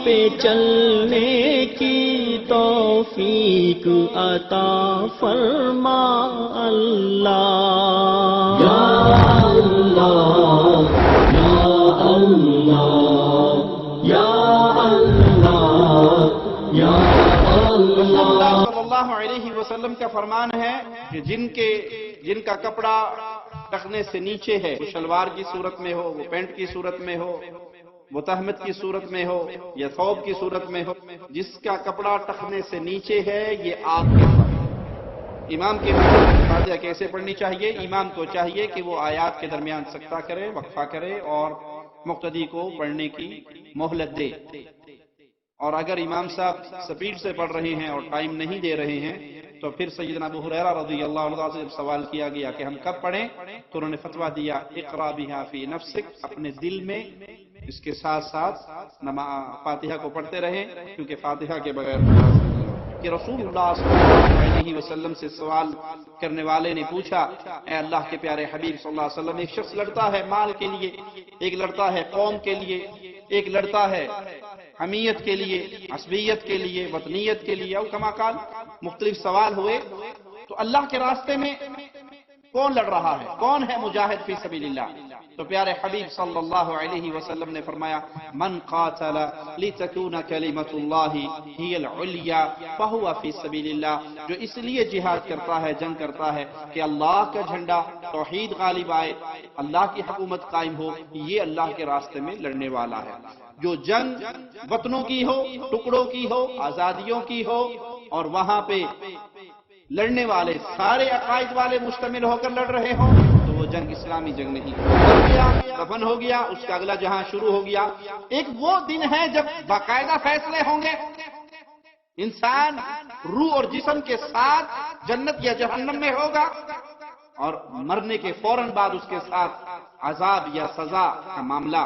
پہ چلنے کی توفیق عطا فرما اللہ۔ یا اللہ یا اللہ یا اللہ یا اللہ۔ صلی اللہ علیہ وسلم کا فرمان ہے کہ جن کا کپڑا ٹخنے سے نیچے ہے، وہ شلوار کی صورت میں ہو، وہ پینٹ کی صورت میں ہو، وہ تہمت کی صورت میں ہو یا ثوب کی صورت میں ہو، جس کا کپڑا ٹخنے سے نیچے ہے یہ آگ کے ساتھ۔ امام کے فاتحہ کیسے پڑھنی چاہیے؟ امام کو چاہیے کہ وہ آیات کے درمیان سکتہ کرے، وقفہ کرے اور مقتدی کو پڑھنے کی مہلت دے۔ اور اگر امام صاحب سپیڈ سے پڑھ رہے ہیں اور ٹائم نہیں دے رہے ہیں تو پھر سیدنا ابو ہریرہ رضی اللہ عنہ سے جب سوال کیا گیا کہ ہم کب پڑھیں تو انہوں نے فتویٰ دیا اقرا بہا فی نفسک، اپنے دل میں اس کے ساتھ ساتھ فاتحہ کو پڑھتے رہیں، کیونکہ فاتحہ کے بغیر کہ رسول اللہ صلی اللہ علیہ وسلم سے سوال کرنے والے نے پوچھا، اے اللہ کے پیارے حبیب صلی اللہ علیہ وسلم، ایک شخص لڑتا ہے مال کے لیے، ایک لڑتا ہے قوم کے لیے، ایک لڑتا ہے حمیت کے لیے، عصبیت کے لیے، وطنیت کے لیے، او کما قال، مختلف سوال ہوئے، تو اللہ کے راستے میں کون لڑ رہا ہے؟ کون ہے مجاہد فی سبیل اللہ؟ تو پیارے حبیب صلی اللہ علیہ وسلم نے فرمایا من قاتل لتکون کلمۃ اللہ ہی العلیا فہو فی سبیل اللہ، جو اس لیے جہاد کرتا ہے، جنگ کرتا ہے کہ اللہ کا جھنڈا توحید غالب آئے، اللہ کی حکومت قائم ہو، یہ اللہ کے راستے میں لڑنے والا ہے۔ جو جنگ وطنوں کی ہو، ٹکڑوں کی ہو، آزادیوں کی ہو اور وہاں پہ لڑنے والے سارے عقائد والے مشتمل ہو کر لڑ رہے ہوں تو وہ جنگ اسلامی جنگ نہیں ہے۔ دفن ہو گیا، اس کا اگلا جہاں شروع ہو گیا۔ ایک وہ دن ہے جب باقاعدہ فیصلے ہوں گے، انسان روح اور جسم کے ساتھ جنت یا جہنم میں ہوگا، اور مرنے کے فوراً بعد اس کے ساتھ عذاب یا سزا کا معاملہ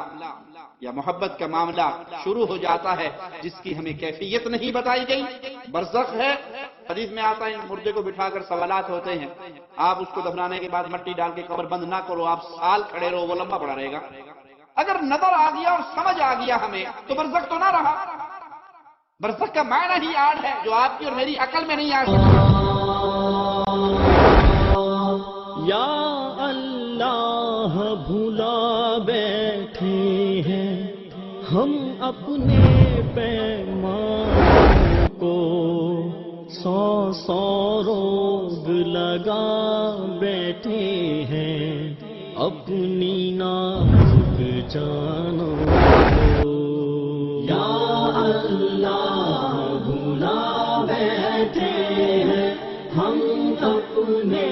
یا محبت کا معاملہ شروع ہو جاتا ہے، جس کی ہمیں کیفیت نہیں بتائی گئی۔ برزخ ہے، حدیث میں آتا ہے مردے کو بٹھا کر سوالات ہوتے ہیں، آپ اس کو دفنانے کے بعد مٹی ڈال کے قبر بند نہ کرو، آپ سال کھڑے رہو، وہ لمبا پڑا رہے گا۔ اگر نظر آ گیا اور سمجھ آ گیا ہمیں تو برزخ تو نہ رہا۔ برزخ کا معنی ہی آڑ ہے جو آپ کی اور میری عقل میں نہیں آ سکتا۔ یا اللہ بھلا بیٹھے ہیں ہم اپنے پیمان کو، سو سو روگ لگا بیٹھے ہیں اپنی نازک جانوں کو۔ یا اللہ بھلا بیٹھے ہیں ہم اپنے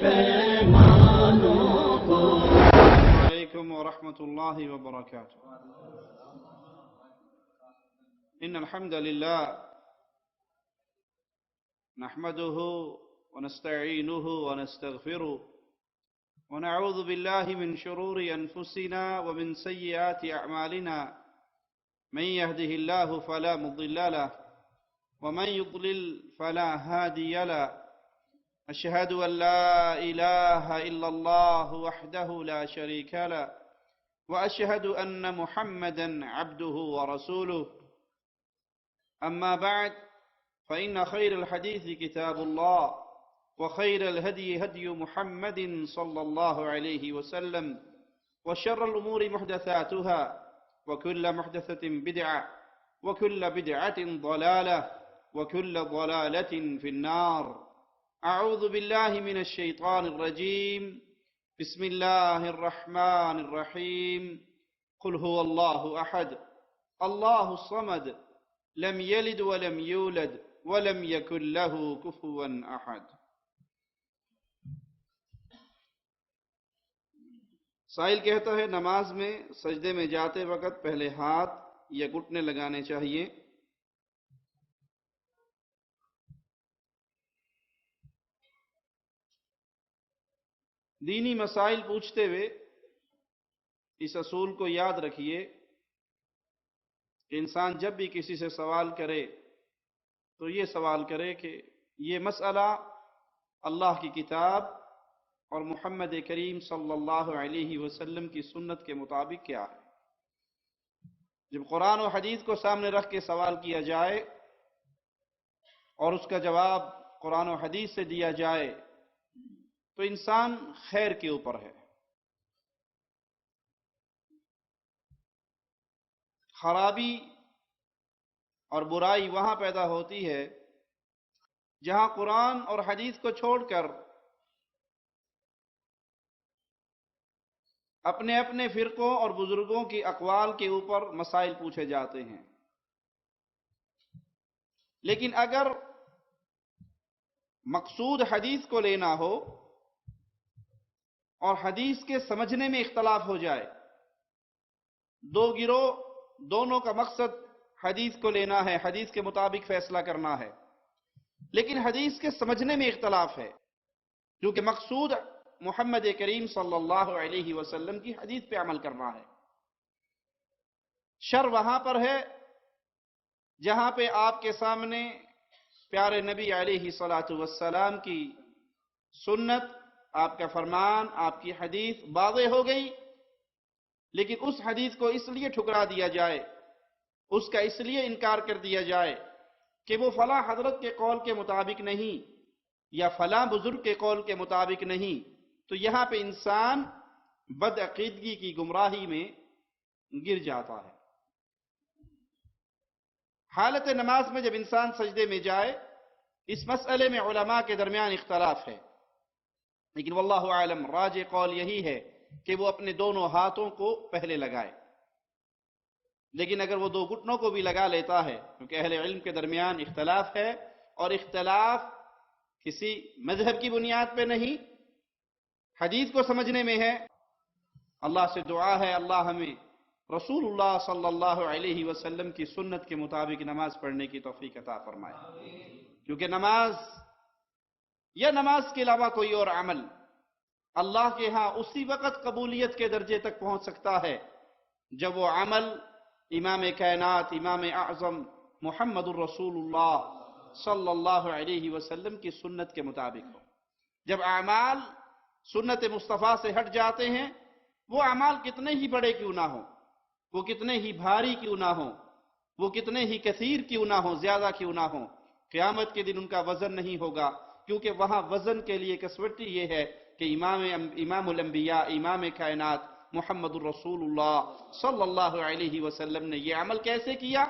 پیمانوں کو۔ علیکم ورحمۃ اللہ وبرکاتہ۔ ان الحمد للہ نحمده ونستعینه ونستغفره ونعوذ بالله من شرور انفسنا ومن سیئات اعمالنا، من يهده الله فلا مضل له ومن يضلل فلا هادي له، أشهد أن لا إله إلا الله وحده لا شريك له وأشهد أن محمدا عبده ورسوله، أما بعد فإن خير الحديث كتاب الله وخير الهدي هدي محمد صلى الله عليه وسلم وشر الأمور محدثاتها وكل محدثة بدعة وكل بدعة ضلالة وكل ضلالة في النار۔ اعوذ باللہ من الشیطان الرجیم، بسم اللہ الرحمن الرحیم، قل هو اللہ احد اللہ الصمد لم یلد ولم یولد ولم یکن له کفوا احد۔ سائل کہتا ہے نماز میں سجدے میں جاتے وقت پہلے ہاتھ یا گھٹنے لگانے چاہیے؟ دینی مسائل پوچھتے ہوئے اس اصول کو یاد رکھیے کہ انسان جب بھی کسی سے سوال کرے تو یہ سوال کرے کہ یہ مسئلہ اللہ کی کتاب اور محمد کریم صلی اللہ علیہ وسلم کی سنت کے مطابق کیا ہے۔ جب قرآن و حدیث کو سامنے رکھ کے سوال کیا جائے اور اس کا جواب قرآن و حدیث سے دیا جائے تو انسان خیر کے اوپر ہے. خرابی اور برائی وہاں پیدا ہوتی ہے جہاں قرآن اور حدیث کو چھوڑ کر اپنے اپنے فرقوں اور بزرگوں کی اقوال کے اوپر مسائل پوچھے جاتے ہیں. لیکن اگر مقصود حدیث کو لینا ہو اور حدیث کے سمجھنے میں اختلاف ہو جائے، دو گروہ دونوں کا مقصد حدیث کو لینا ہے، حدیث کے مطابق فیصلہ کرنا ہے، لیکن حدیث کے سمجھنے میں اختلاف ہے کیونکہ مقصود محمد کریم صلی اللہ علیہ وسلم کی حدیث پہ عمل کرنا ہے. شر وہاں پر ہے جہاں پہ آپ کے سامنے پیارے نبی علیہ الصلوۃ والسلام کی سنت، آپ کا فرمان، آپ کی حدیث واضح ہو گئی، لیکن اس حدیث کو اس لیے ٹھکرا دیا جائے، اس کا اس لیے انکار کر دیا جائے کہ وہ فلاں حضرت کے قول کے مطابق نہیں یا فلاں بزرگ کے قول کے مطابق نہیں، تو یہاں پہ انسان بدعقیدگی کی گمراہی میں گر جاتا ہے. حالت نماز میں جب انسان سجدے میں جائے، اس مسئلے میں علماء کے درمیان اختلاف ہے، لیکن واللہ اعلم راجح قول یہی ہے کہ وہ اپنے دونوں ہاتھوں کو پہلے لگائے. لیکن اگر وہ دو گھٹنوں کو بھی لگا لیتا ہے، کیونکہ اہل علم کے درمیان اختلاف ہے، اور اختلاف کسی مذہب کی بنیاد پہ نہیں، حدیث کو سمجھنے میں ہے. اللہ سے دعا ہے اللہ ہمیں رسول اللہ صلی اللہ علیہ وسلم کی سنت کے مطابق نماز پڑھنے کی توفیق عطا فرمائے، کیونکہ نماز یا نماز کے علاوہ کوئی اور عمل اللہ کے ہاں اسی وقت قبولیت کے درجے تک پہنچ سکتا ہے جب وہ عمل امام کائنات، امام اعظم محمد الرسول اللہ صلی اللہ علیہ وسلم کی سنت کے مطابق ہو. جب اعمال سنت مصطفیٰ سے ہٹ جاتے ہیں، وہ اعمال کتنے ہی بڑے کیوں نہ ہوں، وہ کتنے ہی بھاری کیوں نہ ہوں، وہ کتنے ہی کثیر کیوں نہ ہوں، زیادہ کیوں نہ ہوں، قیامت کے دن ان کا وزن نہیں ہوگا، کیونکہ وہاں وزن کے لیے کسوٹی یہ ہے کہ امام الانبیاء، امام کائنات محمد الرسول اللہ صلی اللہ علیہ وسلم نے یہ عمل کیسے کیا،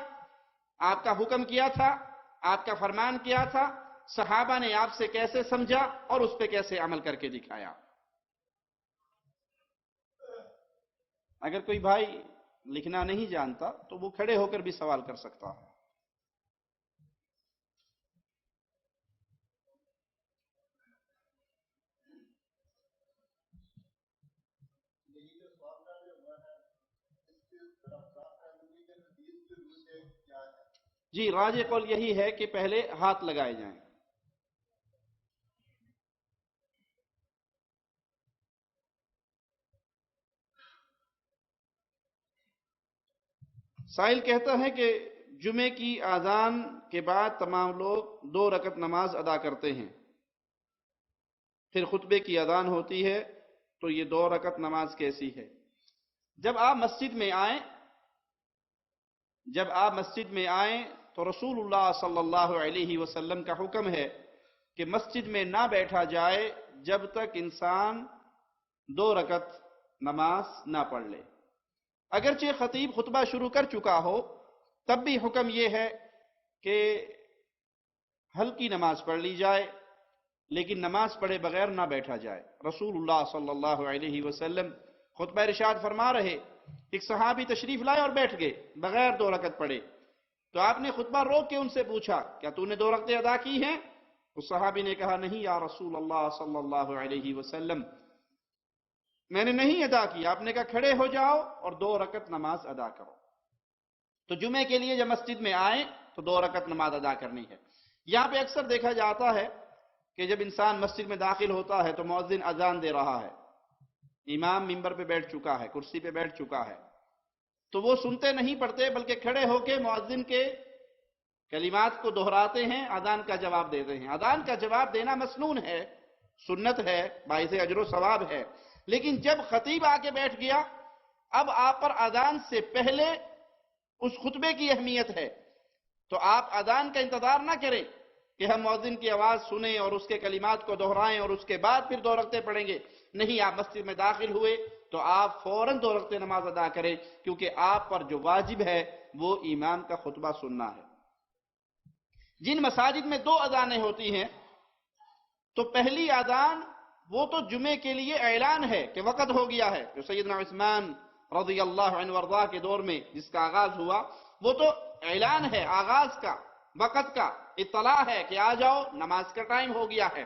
آپ کا حکم کیا تھا، آپ کا فرمان کیا تھا، صحابہ نے آپ سے کیسے سمجھا اور اس پہ کیسے عمل کر کے دکھایا. اگر کوئی بھائی لکھنا نہیں جانتا تو وہ کھڑے ہو کر بھی سوال کر سکتا ہے. جی، راجح قول یہی ہے کہ پہلے ہاتھ لگائے جائیں. سائل کہتا ہے کہ جمعے کی اذان کے بعد تمام لوگ 2 رکعت نماز ادا کرتے ہیں، پھر خطبے کی اذان ہوتی ہے تو یہ 2 رکعت نماز کیسی ہے؟ جب آپ مسجد میں آئیں تو رسول اللہ صلی اللہ علیہ وسلم کا حکم ہے کہ مسجد میں نہ بیٹھا جائے جب تک انسان 2 رکعت نماز نہ پڑھ لے. اگرچہ خطیب خطبہ شروع کر چکا ہو تب بھی حکم یہ ہے کہ ہلکی نماز پڑھ لی جائے، لیکن نماز پڑھے بغیر نہ بیٹھا جائے. رسول اللہ صلی اللہ علیہ وسلم خطبہ ارشاد فرما رہے، ایک صحابی تشریف لائے اور بیٹھ گئے بغیر 2 رکعت پڑھے، تو آپ نے خطبہ روک کے ان سے پوچھا کیا تو نے 2 رکعتیں ادا کی ہیں؟ اس صحابی نے کہا نہیں یا رسول اللہ صلی اللہ علیہ وسلم، میں نے نہیں ادا کی. آپ نے کہا کھڑے ہو جاؤ اور 2 رکعت نماز ادا کرو. تو جمعے کے لیے جب مسجد میں آئیں تو 2 رکعت نماز ادا کرنی ہے. یہاں پہ اکثر دیکھا جاتا ہے کہ جب انسان مسجد میں داخل ہوتا ہے تو مؤذن اذان دے رہا ہے، امام منبر پہ بیٹھ چکا ہے، کرسی پہ بیٹھ چکا ہے، تو وہ سنتے نہیں پڑھتے بلکہ کھڑے ہو کے مؤذن کے کلمات کو دہراتے ہیں، اذان کا جواب دیتے ہیں. اذان کا جواب دینا مسنون ہے، سنت ہے، باعث اجر و ثواب ہے. لیکن جب خطیب آ کے بیٹھ گیا، اب آپ پر اذان سے پہلے اس خطبے کی اہمیت ہے. تو آپ اذان کا انتظار نہ کریں کہ ہم مؤذن کی آواز سنیں اور اس کے کلمات کو دہرائیں اور اس کے بعد پھر 2 رکعتیں پڑھیں گے. نہیں، آپ مسجد میں داخل ہوئے تو آپ فوراً 2 رکعتیں نماز ادا کریں، کیونکہ آپ پر جو واجب ہے وہ امام کا خطبہ سننا ہے. جن مساجد میں 2 اذانیں ہوتی ہیں تو پہلی اذان وہ تو جمعے کے لیے اعلان ہے کہ وقت ہو گیا ہے، جو سیدنا عثمان رضی اللہ عنہ وارضاہ کے دور میں جس کا آغاز ہوا، وہ تو اعلان ہے آغاز کا، وقت کا اطلاع ہے کہ آ جاؤ نماز کا ٹائم ہو گیا ہے.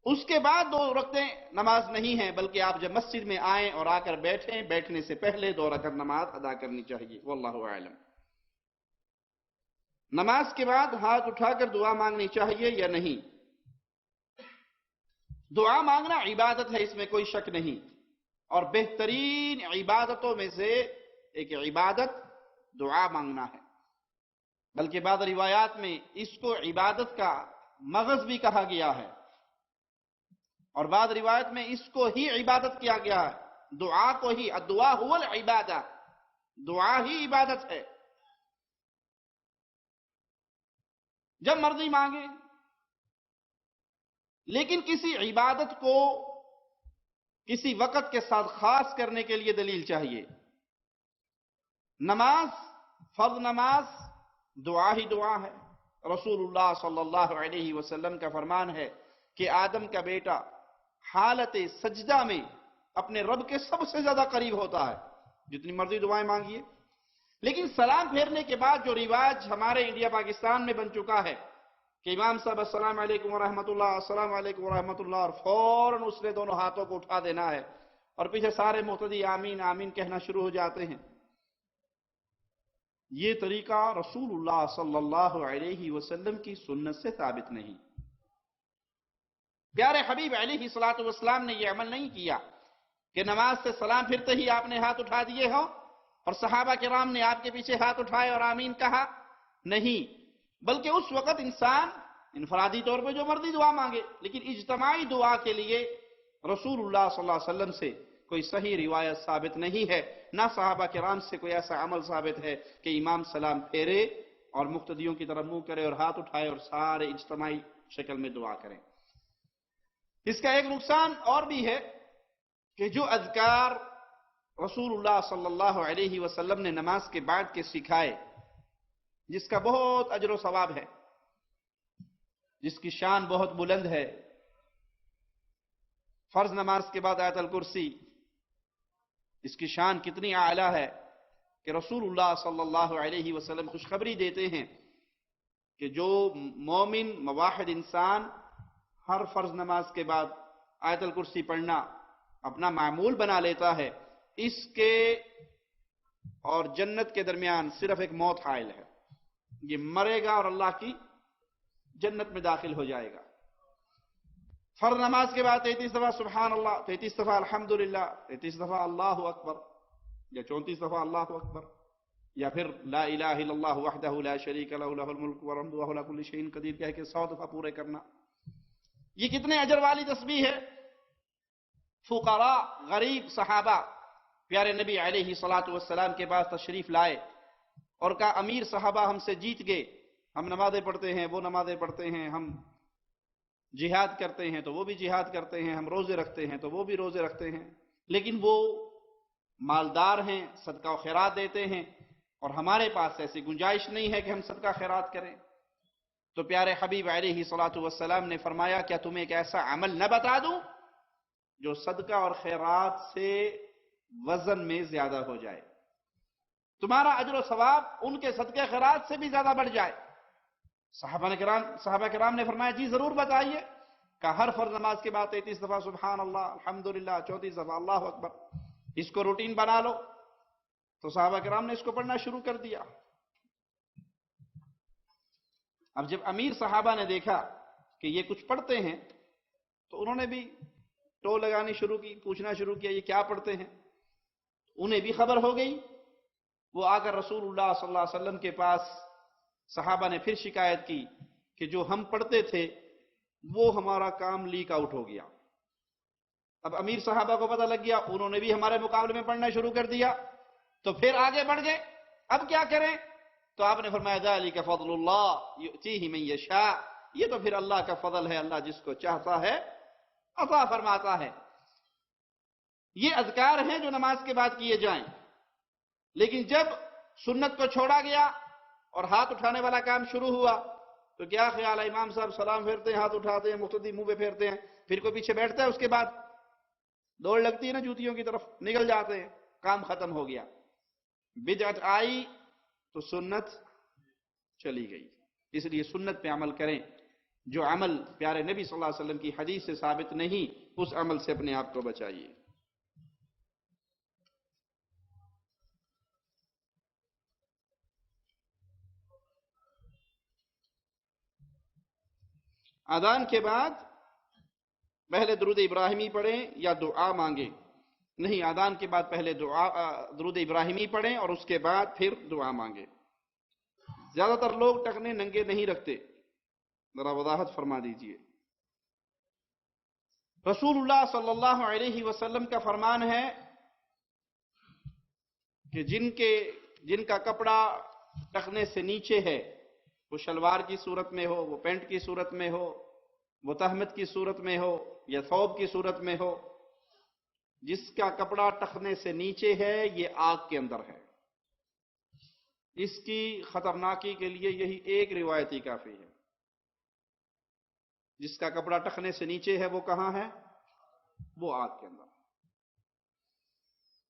اس کے بعد 2 رکعتیں نماز نہیں ہیں، بلکہ آپ جب مسجد میں آئیں اور آ کر بیٹھیں، بیٹھنے سے پہلے 2 رکعت نماز ادا کرنی چاہیے. واللہ اعلم. نماز کے بعد ہاتھ اٹھا کر دعا مانگنی چاہیے یا نہیں؟ دعا مانگنا عبادت ہے، اس میں کوئی شک نہیں، اور بہترین عبادتوں میں سے ایک عبادت دعا مانگنا ہے. بلکہ بعض روایات میں اس کو عبادت کا مغز بھی کہا گیا ہے، اور بعض روایت میں اس کو ہی عبادت کیا گیا ہے. دعا کو ہی، الدعاء هو العبادہ، دعا ہی عبادت ہے. جب مرضی مانگے، لیکن کسی عبادت کو کسی وقت کے ساتھ خاص کرنے کے لیے دلیل چاہیے. نماز، فرض نماز دعا ہی دعا ہے. رسول اللہ صلی اللہ علیہ وسلم کا فرمان ہے کہ آدم کا بیٹا حالت سجدہ میں اپنے رب کے سب سے زیادہ قریب ہوتا ہے. جتنی مرضی دعائیں مانگیے. لیکن سلام پھیرنے کے بعد جو رواج ہمارے انڈیا پاکستان میں بن چکا ہے کہ امام صاحب السلام علیکم ورحمۃ اللہ، السلام علیکم ورحمۃ اللہ، اور فوراً اس نے دونوں ہاتھوں کو اٹھا دینا ہے اور پیچھے سارے مقتدی آمین آمین کہنا شروع ہو جاتے ہیں. یہ طریقہ رسول اللہ صلی اللہ علیہ وسلم کی سنت سے ثابت نہیں. پیارے حبیب علیہ الصلوۃ والسلام نے یہ عمل نہیں کیا کہ نماز سے سلام پھرتے ہی آپ نے ہاتھ اٹھا دیے ہوں اور صحابہ کرام نے آپ کے پیچھے ہاتھ اٹھائے اور آمین کہا. نہیں، بلکہ اس وقت انسان انفرادی طور پہ جو مرضی دعا مانگے، لیکن اجتماعی دعا کے لیے رسول اللہ صلی اللہ علیہ وسلم سے کوئی صحیح روایت ثابت نہیں ہے. نہ صحابہ کرام سے کوئی ایسا عمل ثابت ہے کہ امام سلام پھیرے اور مقتدیوں کی طرف منہ کرے اور ہاتھ اٹھائے اور سارے اجتماعی شکل میں دعا کریں. اس کا ایک نقصان اور بھی ہے کہ جو اذکار رسول اللہ صلی اللہ علیہ وسلم نے نماز کے بعد کے سکھائے، جس کا بہت اجر و ثواب ہے، جس کی شان بہت بلند ہے، فرض نماز کے بعد آیت الکرسی، اس کی شان کتنی اعلیٰ ہے کہ رسول اللہ صلی اللہ علیہ وسلم خوشخبری دیتے ہیں کہ جو مومن موحد انسان ہر فرض نماز کے بعد آیت الکرسی پڑھنا اپنا معمول بنا لیتا ہے، اس کے اور جنت کے درمیان صرف ایک موت حائل ہے. یہ مرے گا اور اللہ کی جنت میں داخل ہو جائے گا. فرض نماز کے بعد 33 دفعہ سبحان اللہ، 33 دفعہ الحمدللہ، 33 دفعہ اللہ اکبر، یا 34 دفعہ اللہ اکبر، یا پھر لا الہ الا اللہ وحدہ لا شریک لہ لہ الملک والحمد وہو علی کل شیء قدیر کہہ کے 100 دفعہ پورے کرنا. یہ کتنے اجر والی تسبیح ہے. فقراء، غریب صحابہ پیارے نبی علیہ الصلوۃ والسلام کے پاس تشریف لائے اور کہا امیر صحابہ ہم سے جیت گئے، ہم نمازیں پڑھتے ہیں، وہ نمازیں پڑھتے ہیں، ہم جہاد کرتے ہیں تو وہ بھی جہاد کرتے ہیں، ہم روزے رکھتے ہیں تو وہ بھی روزے رکھتے ہیں، لیکن وہ مالدار ہیں، صدقہ و خیرات دیتے ہیں، اور ہمارے پاس ایسی گنجائش نہیں ہے کہ ہم صدقہ خیرات کریں. تو پیارے حبیب علیہ الصلوۃ والسلام نے فرمایا کیا تمہیں ایک ایسا عمل نہ بتا دوں جو صدقہ اور خیرات سے وزن میں زیادہ ہو جائے، تمہارا اجر و ثواب ان کے صدقہ خیرات سے بھی زیادہ بڑھ جائے. صحابہ کرام نے فرمایا جی ضرور بتائیے. کہ ہر فرض نماز کے بعد 33 دفعہ سبحان اللہ، الحمدللہ، 34 دفعہ اللہ اکبر، اس کو روٹین بنا لو. تو صحابہ کرام نے اس کو پڑھنا شروع کر دیا. اب جب امیر صحابہ نے دیکھا کہ یہ کچھ پڑھتے ہیں تو انہوں نے بھی ٹو لگانی شروع کی، پوچھنا شروع کیا یہ کیا پڑھتے ہیں. انہیں بھی خبر ہو گئی. وہ آ کر رسول اللہ صلی اللہ علیہ وسلم کے پاس صحابہ نے پھر شکایت کی کہ جو ہم پڑھتے تھے وہ ہمارا کام لیک آؤٹ ہو گیا. اب امیر صحابہ کو پتہ لگ گیا، انہوں نے بھی ہمارے مقابلے میں پڑھنا شروع کر دیا. تو پھر آگے بڑھ گئے اب کیا کریں؟ تو آپ نے فرمایا ذالک فضل اللہ یؤتیہ من یشاء، یہ تو پھر اللہ کا فضل ہے، اللہ جس کو چاہتا ہے عطا فرماتا ہے۔ یہ اذکار ہیں جو نماز کے بعد کیے جائیں، لیکن جب سنت کو چھوڑا گیا اور ہاتھ اٹھانے والا کام شروع ہوا تو کیا خیال ہے؟ امام صاحب سلام پھیرتے ہیں، ہاتھ اٹھاتے ہیں، مقتدی منہ پہ پھیرتے ہیں، پھر کوئی پیچھے بیٹھتا ہے، اس کے بعد دوڑ لگتی ہے نا جوتیوں کی طرف، نکل جاتے ہیں، کام ختم ہو گیا۔ بدعت آئی تو سنت چلی گئی۔ اس لیے سنت پہ عمل کریں، جو عمل پیارے نبی صلی اللہ علیہ وسلم کی حدیث سے ثابت نہیں، اس عمل سے اپنے آپ کو بچائیے۔ اذان کے بعد پہلے درود ابراہیمی پڑھیں یا دعا مانگیں؟ نہیں، اذان کے بعد پہلے درود ابراہیمی پڑھیں اور اس کے بعد پھر دعا مانگیں۔ زیادہ تر لوگ ٹخنے ننگے نہیں رکھتے، ذرا وضاحت فرما دیجئے۔ رسول اللہ صلی اللہ علیہ وسلم کا فرمان ہے کہ جن کا کپڑا ٹخنے سے نیچے ہے، وہ شلوار کی صورت میں ہو، وہ پینٹ کی صورت میں ہو، وہ تہمت کی صورت میں ہو یا ثوب کی صورت میں ہو، جس کا کپڑا ٹخنے سے نیچے ہے یہ آگ کے اندر ہے۔ اس کی خطرناکی کے لیے یہی ایک روایت ہی کافی ہے۔ جس کا کپڑا ٹخنے سے نیچے ہے وہ کہاں ہے؟ وہ آگ کے اندر۔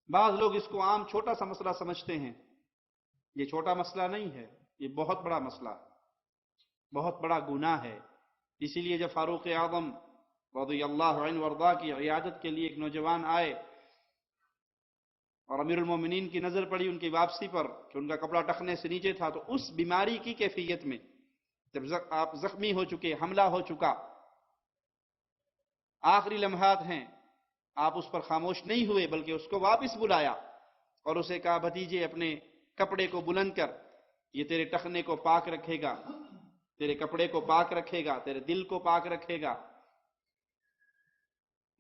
بعض لوگ اس کو عام چھوٹا سا مسئلہ سمجھتے ہیں، یہ چھوٹا مسئلہ نہیں ہے، یہ بہت بڑا مسئلہ ہے، بہت بڑا گناہ ہے۔ اسی لیے جب فاروق اعظم رضی اللہ عنہ وارضاہ کی عیادت کے لیے ایک نوجوان آئے اور امیر المومنین کی نظر پڑی ان کی واپسی پر کہ ان کا کپڑا ٹخنے سے نیچے تھا، تو اس بیماری کی کیفیت میں جب آپ زخمی ہو چکے، حملہ ہو چکا، آخری لمحات ہیں، آپ اس پر خاموش نہیں ہوئے بلکہ اس کو واپس بلایا اور اسے کہا بھتیجے اپنے کپڑے کو بلند کر، یہ تیرے ٹخنے کو پاک رکھے گا، تیرے کپڑے کو پاک رکھے گا، تیرے دل کو پاک رکھے گا۔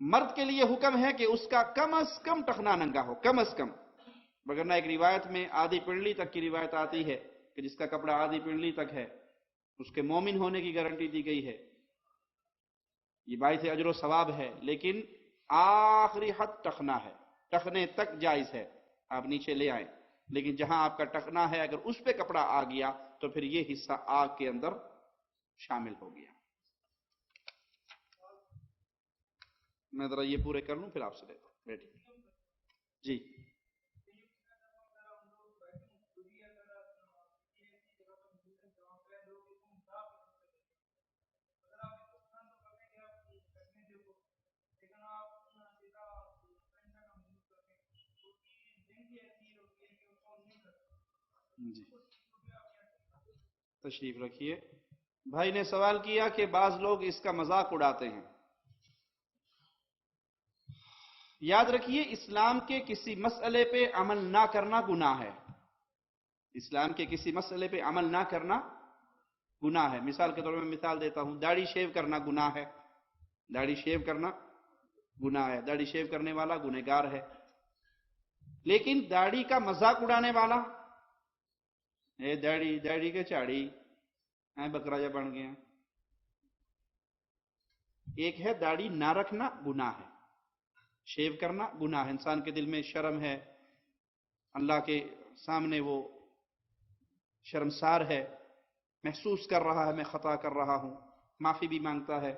مرد کے لیے حکم ہے کہ اس کا کم از کم ٹخنا ننگا ہو، کم از کم، وگرنہ ایک روایت میں آدھی پنڈلی تک کی روایت آتی ہے کہ جس کا کپڑا آدھی پنڈلی تک ہے اس کے مومن ہونے کی گارنٹی دی گئی ہے، یہ باعث اجر و ثواب ہے، لیکن آخری حد ٹخنا ہے، ٹخنے تک جائز ہے، آپ نیچے لے آئیں، لیکن جہاں آپ کا ٹخنا ہے اگر اس پہ کپڑا آ گیا تو پھر یہ حصہ آگ کے اندر شامل ہو گیا۔ میں ذرا یہ پورے کر لوں پھر آپ سے لیتا ہوں، بیٹھیے جی۔ جی تشریف رکھیے۔ بھائی نے سوال کیا کہ بعض لوگ اس کا مذاق اڑاتے ہیں۔ یاد رکھیے اسلام کے کسی مسئلے پہ عمل نہ کرنا گناہ ہے، اسلام کے کسی مسئلے پہ عمل نہ کرنا گناہ ہے۔ مثال کے طور پر میں مثال دیتا ہوں، داڑھی شیو کرنا گناہ ہے، داڑھی شیو کرنا گناہ ہے، داڑھی شیو کرنے والا گنہگار ہے، لیکن داڑھی کا مذاق اڑانے والا، اے داڑھی کے چاڑی بکرا جا بن گیا، ایک ہے داڑھی نہ رکھنا گناہ ہے، شیو کرنا گناہ ہے، انسان کے دل میں شرم ہے، اللہ کے سامنے وہ شرمسار ہے، محسوس کر رہا ہے میں خطا کر رہا ہوں، معافی بھی مانگتا ہے،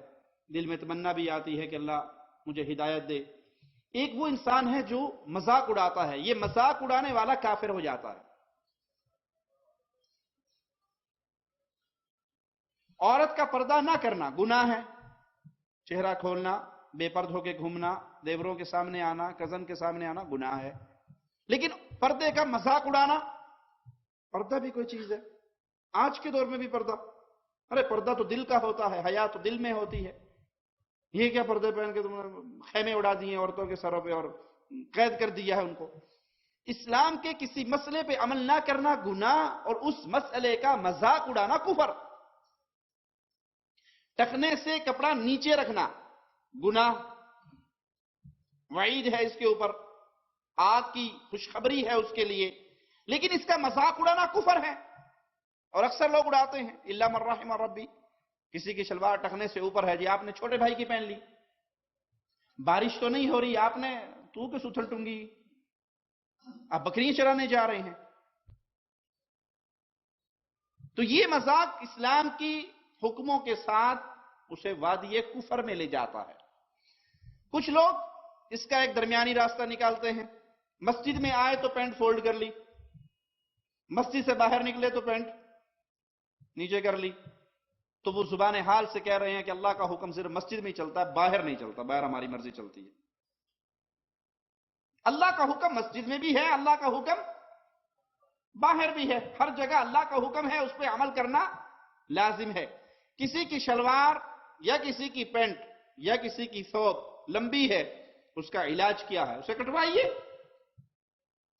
دل میں تمنا بھی آتی ہے کہ اللہ مجھے ہدایت دے۔ ایک وہ انسان ہے جو مذاق اڑاتا ہے، یہ مذاق اڑانے والا کافر ہو جاتا ہے۔ عورت کا پردہ نہ کرنا گناہ ہے، چہرہ کھولنا، بے پرد ہو کے گھومنا، دیوروں کے سامنے آنا، کزن کے سامنے آنا گناہ ہے، لیکن پردے کا مذاق اڑانا، پردہ بھی کوئی چیز ہے، آج کے دور میں بھی پردہ، ارے پردہ تو دل کا ہوتا ہے، حیا تو دل میں ہوتی ہے، یہ کیا پردے پہن کے تم نے خیمے اڑا دیے عورتوں کے سروں پہ اور قید کر دیا ہے ان کو۔ اسلام کے کسی مسئلے پہ عمل نہ کرنا گناہ اور اس مسئلے کا مذاق اڑانا کفر۔ ٹخنے سے کپڑا نیچے رکھنا گناہ، وعید ہے اس کے اوپر، آگ کی خوشخبری ہے اس کے لیے، لیکن اس کا مذاق اڑانا کفر ہے، اور اکثر لوگ اڑاتے ہیں۔ الا من رحم ربی، کسی کی شلوار ٹخنے سے اوپر ہے، جی آپ نے چھوٹے بھائی کی پہن لی، بارش تو نہیں ہو رہی، آپ نے تو کس اتھل ٹنگی، آپ بکریاں چرانے جا رہے ہیں۔ تو یہ مذاق اسلام کی حکموں کے ساتھ اسے وادی کفر میں لے جاتا ہے۔ کچھ لوگ اس کا ایک درمیانی راستہ نکالتے ہیں، مسجد میں آئے تو پینٹ فولڈ کر لی، مسجد سے باہر نکلے تو پینٹ نیچے کر لی، تو وہ زبان حال سے کہہ رہے ہیں کہ اللہ کا حکم صرف مسجد میں ہی چلتا ہے، باہر نہیں چلتا، باہر ہماری مرضی چلتی ہے۔ اللہ کا حکم مسجد میں بھی ہے، اللہ کا حکم باہر بھی ہے، ہر جگہ اللہ کا حکم ہے، اس پہ عمل کرنا لازم ہے۔ کسی کی شلوار یا کسی کی پینٹ یا کسی کی ثوب لمبی ہے، اس کا علاج کیا ہے؟ اسے کٹوائیے،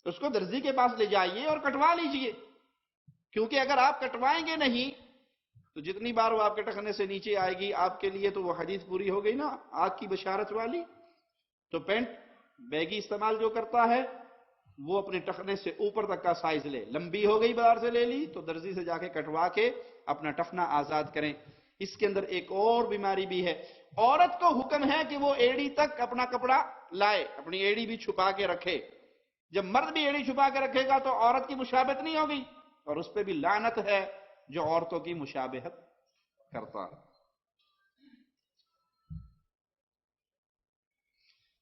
اس کو درزی کے پاس لے جائیے اور کٹوا لیجئے، کیونکہ اگر آپ کٹوائیں گے نہیں تو جتنی بار وہ آپ کے ٹخنے سے نیچے آئے گی، آپ کے لیے تو وہ حدیث پوری ہو گئی نا، آگ کی بشارت والی۔ تو پینٹ بیگی استعمال جو کرتا ہے وہ اپنے ٹخنے سے اوپر تک کا سائز لے، لمبی ہو گئی بازار سے لے لی تو درزی سے جا کے کٹوا کے اپنا ٹخنا آزاد کریں۔ اس کے اندر ایک اور بیماری بھی ہے، عورت کو حکم ہے کہ وہ ایڑی تک اپنا کپڑا لائے، اپنی ایڑی بھی چھپا کے رکھے۔ جب مرد بھی ایڑی چھپا کے رکھے گا تو عورت کی مشابہت نہیں ہوگی، اور اس پہ بھی لعنت ہے جو عورتوں کی مشابہت کرتا ہے۔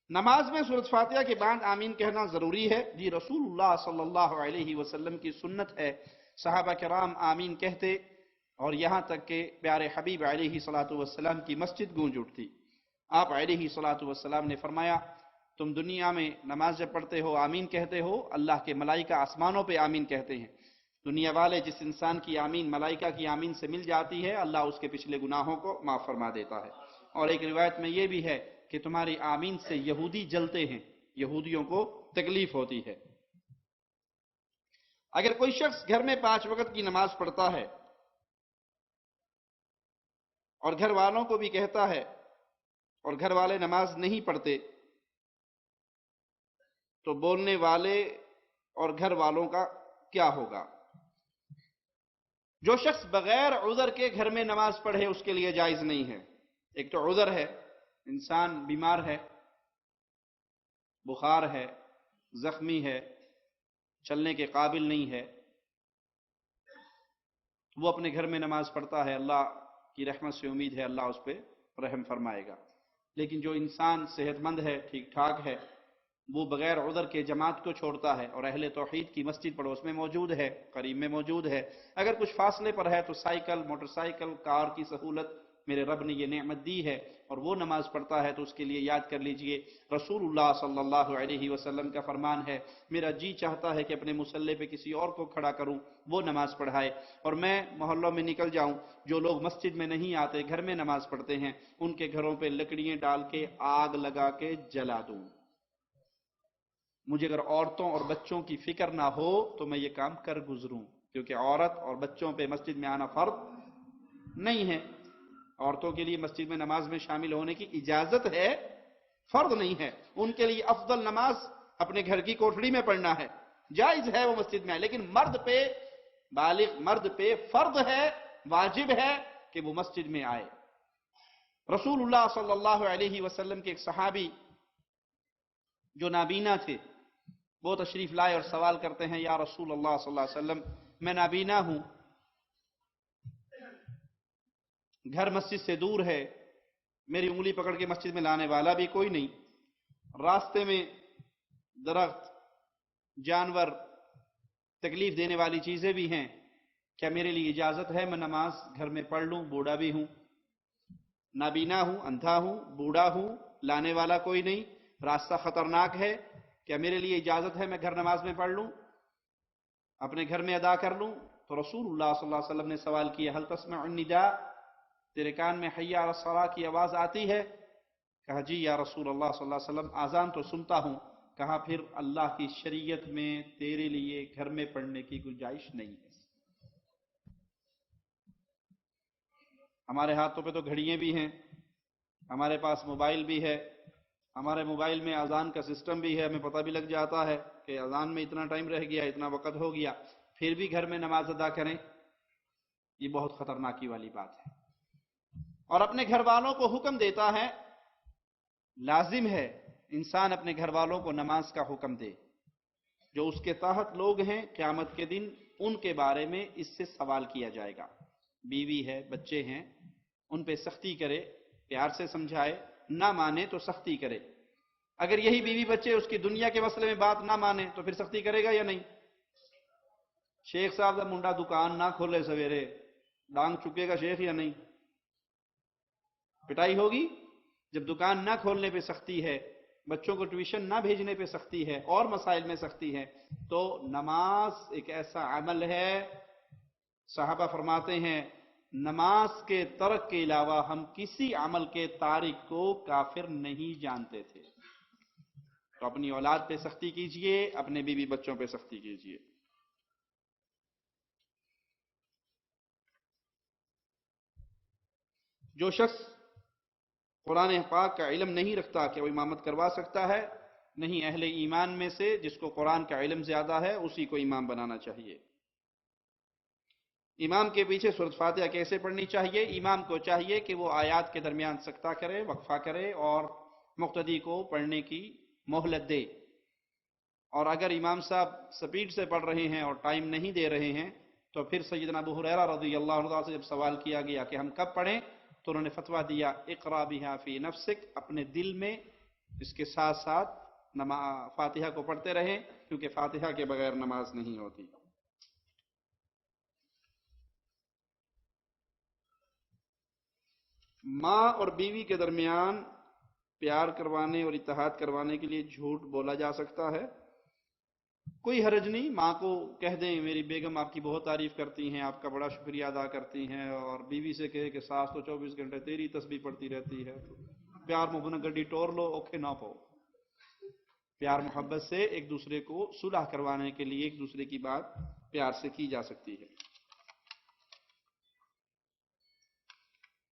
نماز میں سورۃ فاتحہ کے بعد آمین کہنا ضروری ہے، جی رسول اللہ صلی اللہ علیہ وسلم کی سنت ہے، صحابہ کرام آمین کہتے، اور یہاں تک کہ پیارے حبیب علیہ الصلوۃ والسلام کی مسجد گونج اٹھتی۔ آپ علیہ الصلوۃ والسلام نے فرمایا، تم دنیا میں نماز جب پڑھتے ہو آمین کہتے ہو، اللہ کے ملائکہ آسمانوں پہ آمین کہتے ہیں۔ دنیا والے جس انسان کی آمین ملائکہ کی آمین سے مل جاتی ہے، اللہ اس کے پچھلے گناہوں کو معاف فرما دیتا ہے۔ اور ایک روایت میں یہ بھی ہے کہ تمہاری آمین سے یہودی جلتے ہیں، یہودیوں کو تکلیف ہوتی ہے۔ اگر کوئی شخص گھر میں 5 وقت کی نماز پڑھتا ہے اور گھر والوں کو بھی کہتا ہے اور گھر والے نماز نہیں پڑھتے، تو بولنے والے اور گھر والوں کا کیا ہوگا؟ جو شخص بغیر عذر کے گھر میں نماز پڑھے اس کے لیے جائز نہیں ہے۔ ایک تو عذر ہے، انسان بیمار ہے، بخار ہے، زخمی ہے، چلنے کے قابل نہیں ہے، وہ اپنے گھر میں نماز پڑھتا ہے، اللہ کی رحمت سے امید ہے اللہ اس پہ رحم فرمائے گا۔ لیکن جو انسان صحت مند ہے، ٹھیک ٹھاک ہے، وہ بغیر عذر کے جماعت کو چھوڑتا ہے اور اہل توحید کی مسجد پڑوس میں موجود ہے، قریب میں موجود ہے، اگر کچھ فاصلے پر ہے تو سائیکل، موٹر سائیکل، کار کی سہولت میرے رب نے یہ نعمت دی ہے، اور وہ نماز پڑھتا ہے تو اس کے لیے یاد کر لیجئے رسول اللہ صلی اللہ علیہ وسلم کا فرمان ہے، میرا جی چاہتا ہے کہ اپنے مصلی پہ کسی اور کو کھڑا کروں، وہ نماز پڑھائے، اور میں محلوں میں نکل جاؤں، جو لوگ مسجد میں نہیں آتے گھر میں نماز پڑھتے ہیں، ان کے گھروں پہ لکڑیاں ڈال کے آگ لگا کے جلا دوں۔ مجھے اگر عورتوں اور بچوں کی فکر نہ ہو تو میں یہ کام کر گزروں، کیونکہ عورت اور بچوں پہ مسجد میں آنا فرض نہیں ہے۔ عورتوں کے لیے مسجد میں نماز میں شامل ہونے کی اجازت ہے، فرض نہیں ہے۔ ان کے لیے افضل نماز اپنے گھر کی کوٹھڑی میں پڑھنا ہے، جائز ہے وہ مسجد میں آئے، لیکن مرد پہ، بالغ مرد پہ فرض ہے، واجب ہے کہ وہ مسجد میں آئے۔ رسول اللہ صلی اللہ علیہ وسلم کے ایک صحابی جو نابینا تھے، وہ تشریف لائے اور سوال کرتے ہیں، یا رسول اللہ صلی اللہ علیہ وسلم میں نابینا ہوں، گھر مسجد سے دور ہے، میری انگلی پکڑ کے مسجد میں لانے والا بھی کوئی نہیں، راستے میں درخت، جانور، تکلیف دینے والی چیزیں بھی ہیں، کیا میرے لیے اجازت ہے میں نماز گھر میں پڑھ لوں؟ بوڑھا بھی ہوں، نابینا ہوں، اندھا ہوں، بوڑھا ہوں، لانے والا کوئی نہیں، راستہ خطرناک ہے، کیا میرے لیے اجازت ہے میں گھر نماز میں پڑھ لوں، اپنے گھر میں ادا کر لوں؟ تو رسول اللہ صلی اللہ علیہ وسلم نے سوال کیا، هل تسمع النداء، تیرے کان میں حی علی الصلاۃ کی آواز آتی ہے؟ کہا جی یا رسول اللہ صلی اللہ علیہ وسلم، آذان تو سنتا ہوں۔ کہا پھر اللہ کی شریعت میں تیرے لیے گھر میں پڑھنے کی گنجائش نہیں ہے۔ ہمارے ہاتھوں پہ تو گھڑیاں بھی ہیں، ہمارے پاس موبائل بھی ہے، ہمارے موبائل میں اذان کا سسٹم بھی ہے، ہمیں پتہ بھی لگ جاتا ہے کہ اذان میں اتنا ٹائم رہ گیا، اتنا وقت ہو گیا، پھر بھی گھر میں نماز ادا کریں، یہ بہت خطرناکی والی بات ہے۔ اور اپنے گھر والوں کو حکم دیتا ہے، لازم ہے انسان اپنے گھر والوں کو نماز کا حکم دے۔ جو اس کے تحت لوگ ہیں قیامت کے دن ان کے بارے میں اس سے سوال کیا جائے گا۔ بیوی ہے، بچے ہیں، ان پہ سختی کرے، پیار سے سمجھائے، نہ مانے تو سختی کرے۔ اگر یہی بیوی بچے اس کی دنیا کے مسئلے میں بات نہ مانے تو پھر سختی کرے گا یا نہیں؟ شیخ صاحب کا منڈا دکان نہ کھولے سویرے، ڈانگ چکے گا شیخ یا نہیں؟ پٹائی ہوگی۔ جب دکان نہ کھولنے پہ سختی ہے، بچوں کو ٹیوشن نہ بھیجنے پہ سختی ہے، اور مسائل میں سختی ہے، تو نماز ایک ایسا عمل ہے، صحابہ فرماتے ہیں نماز کے ترک کے علاوہ ہم کسی عمل کے تارک کو کافر نہیں جانتے تھے۔ تو اپنی اولاد پہ سختی کیجئے، اپنے بیوی بچوں پہ سختی کیجئے۔ جو شخص قرآن پاک کا علم نہیں رکھتا کہ وہ امامت کروا سکتا ہے، نہیں، اہل ایمان میں سے جس کو قرآن کا علم زیادہ ہے اسی کو امام بنانا چاہیے۔ امام کے پیچھے سورۃ فاتحہ کیسے پڑھنی چاہیے؟ امام کو چاہیے کہ وہ آیات کے درمیان سکتہ کرے، وقفہ کرے اور مقتدی کو پڑھنے کی مہلت دے۔ اور اگر امام صاحب سپیڈ سے پڑھ رہے ہیں اور ٹائم نہیں دے رہے ہیں تو پھر سیدنا ابو ہریرہ رضی اللہ عنہ سے جب سوال کیا گیا کہ ہم کب پڑھیں، تو انہوں نے فتویٰ دیا اقرا بہا فی نفسک، اپنے دل میں اس کے ساتھ ساتھ فاتحہ کو پڑھتے رہیں، کیونکہ فاتحہ کے بغیر نماز نہیں ہوتی۔ ماں اور بیوی کے درمیان پیار کروانے اور اتحاد کروانے کے لیے جھوٹ بولا جا سکتا ہے، کوئی حرج نہیں۔ ماں کو کہہ دیں میری بیگم آپ کی بہت تعریف کرتی ہیں، آپ کا بڑا شکریہ ادا کرتی ہیں، اور بیوی سے کہے کہ ساس تو 24 گھنٹے تیری تسبیح پڑھتی رہتی ہے، پیار محبت گڈی ٹور لو اوکھے نہ پو۔ پیار محبت سے ایک دوسرے کو صلح کروانے کے لیے ایک دوسرے کی بات پیار سے کی جا سکتی ہے۔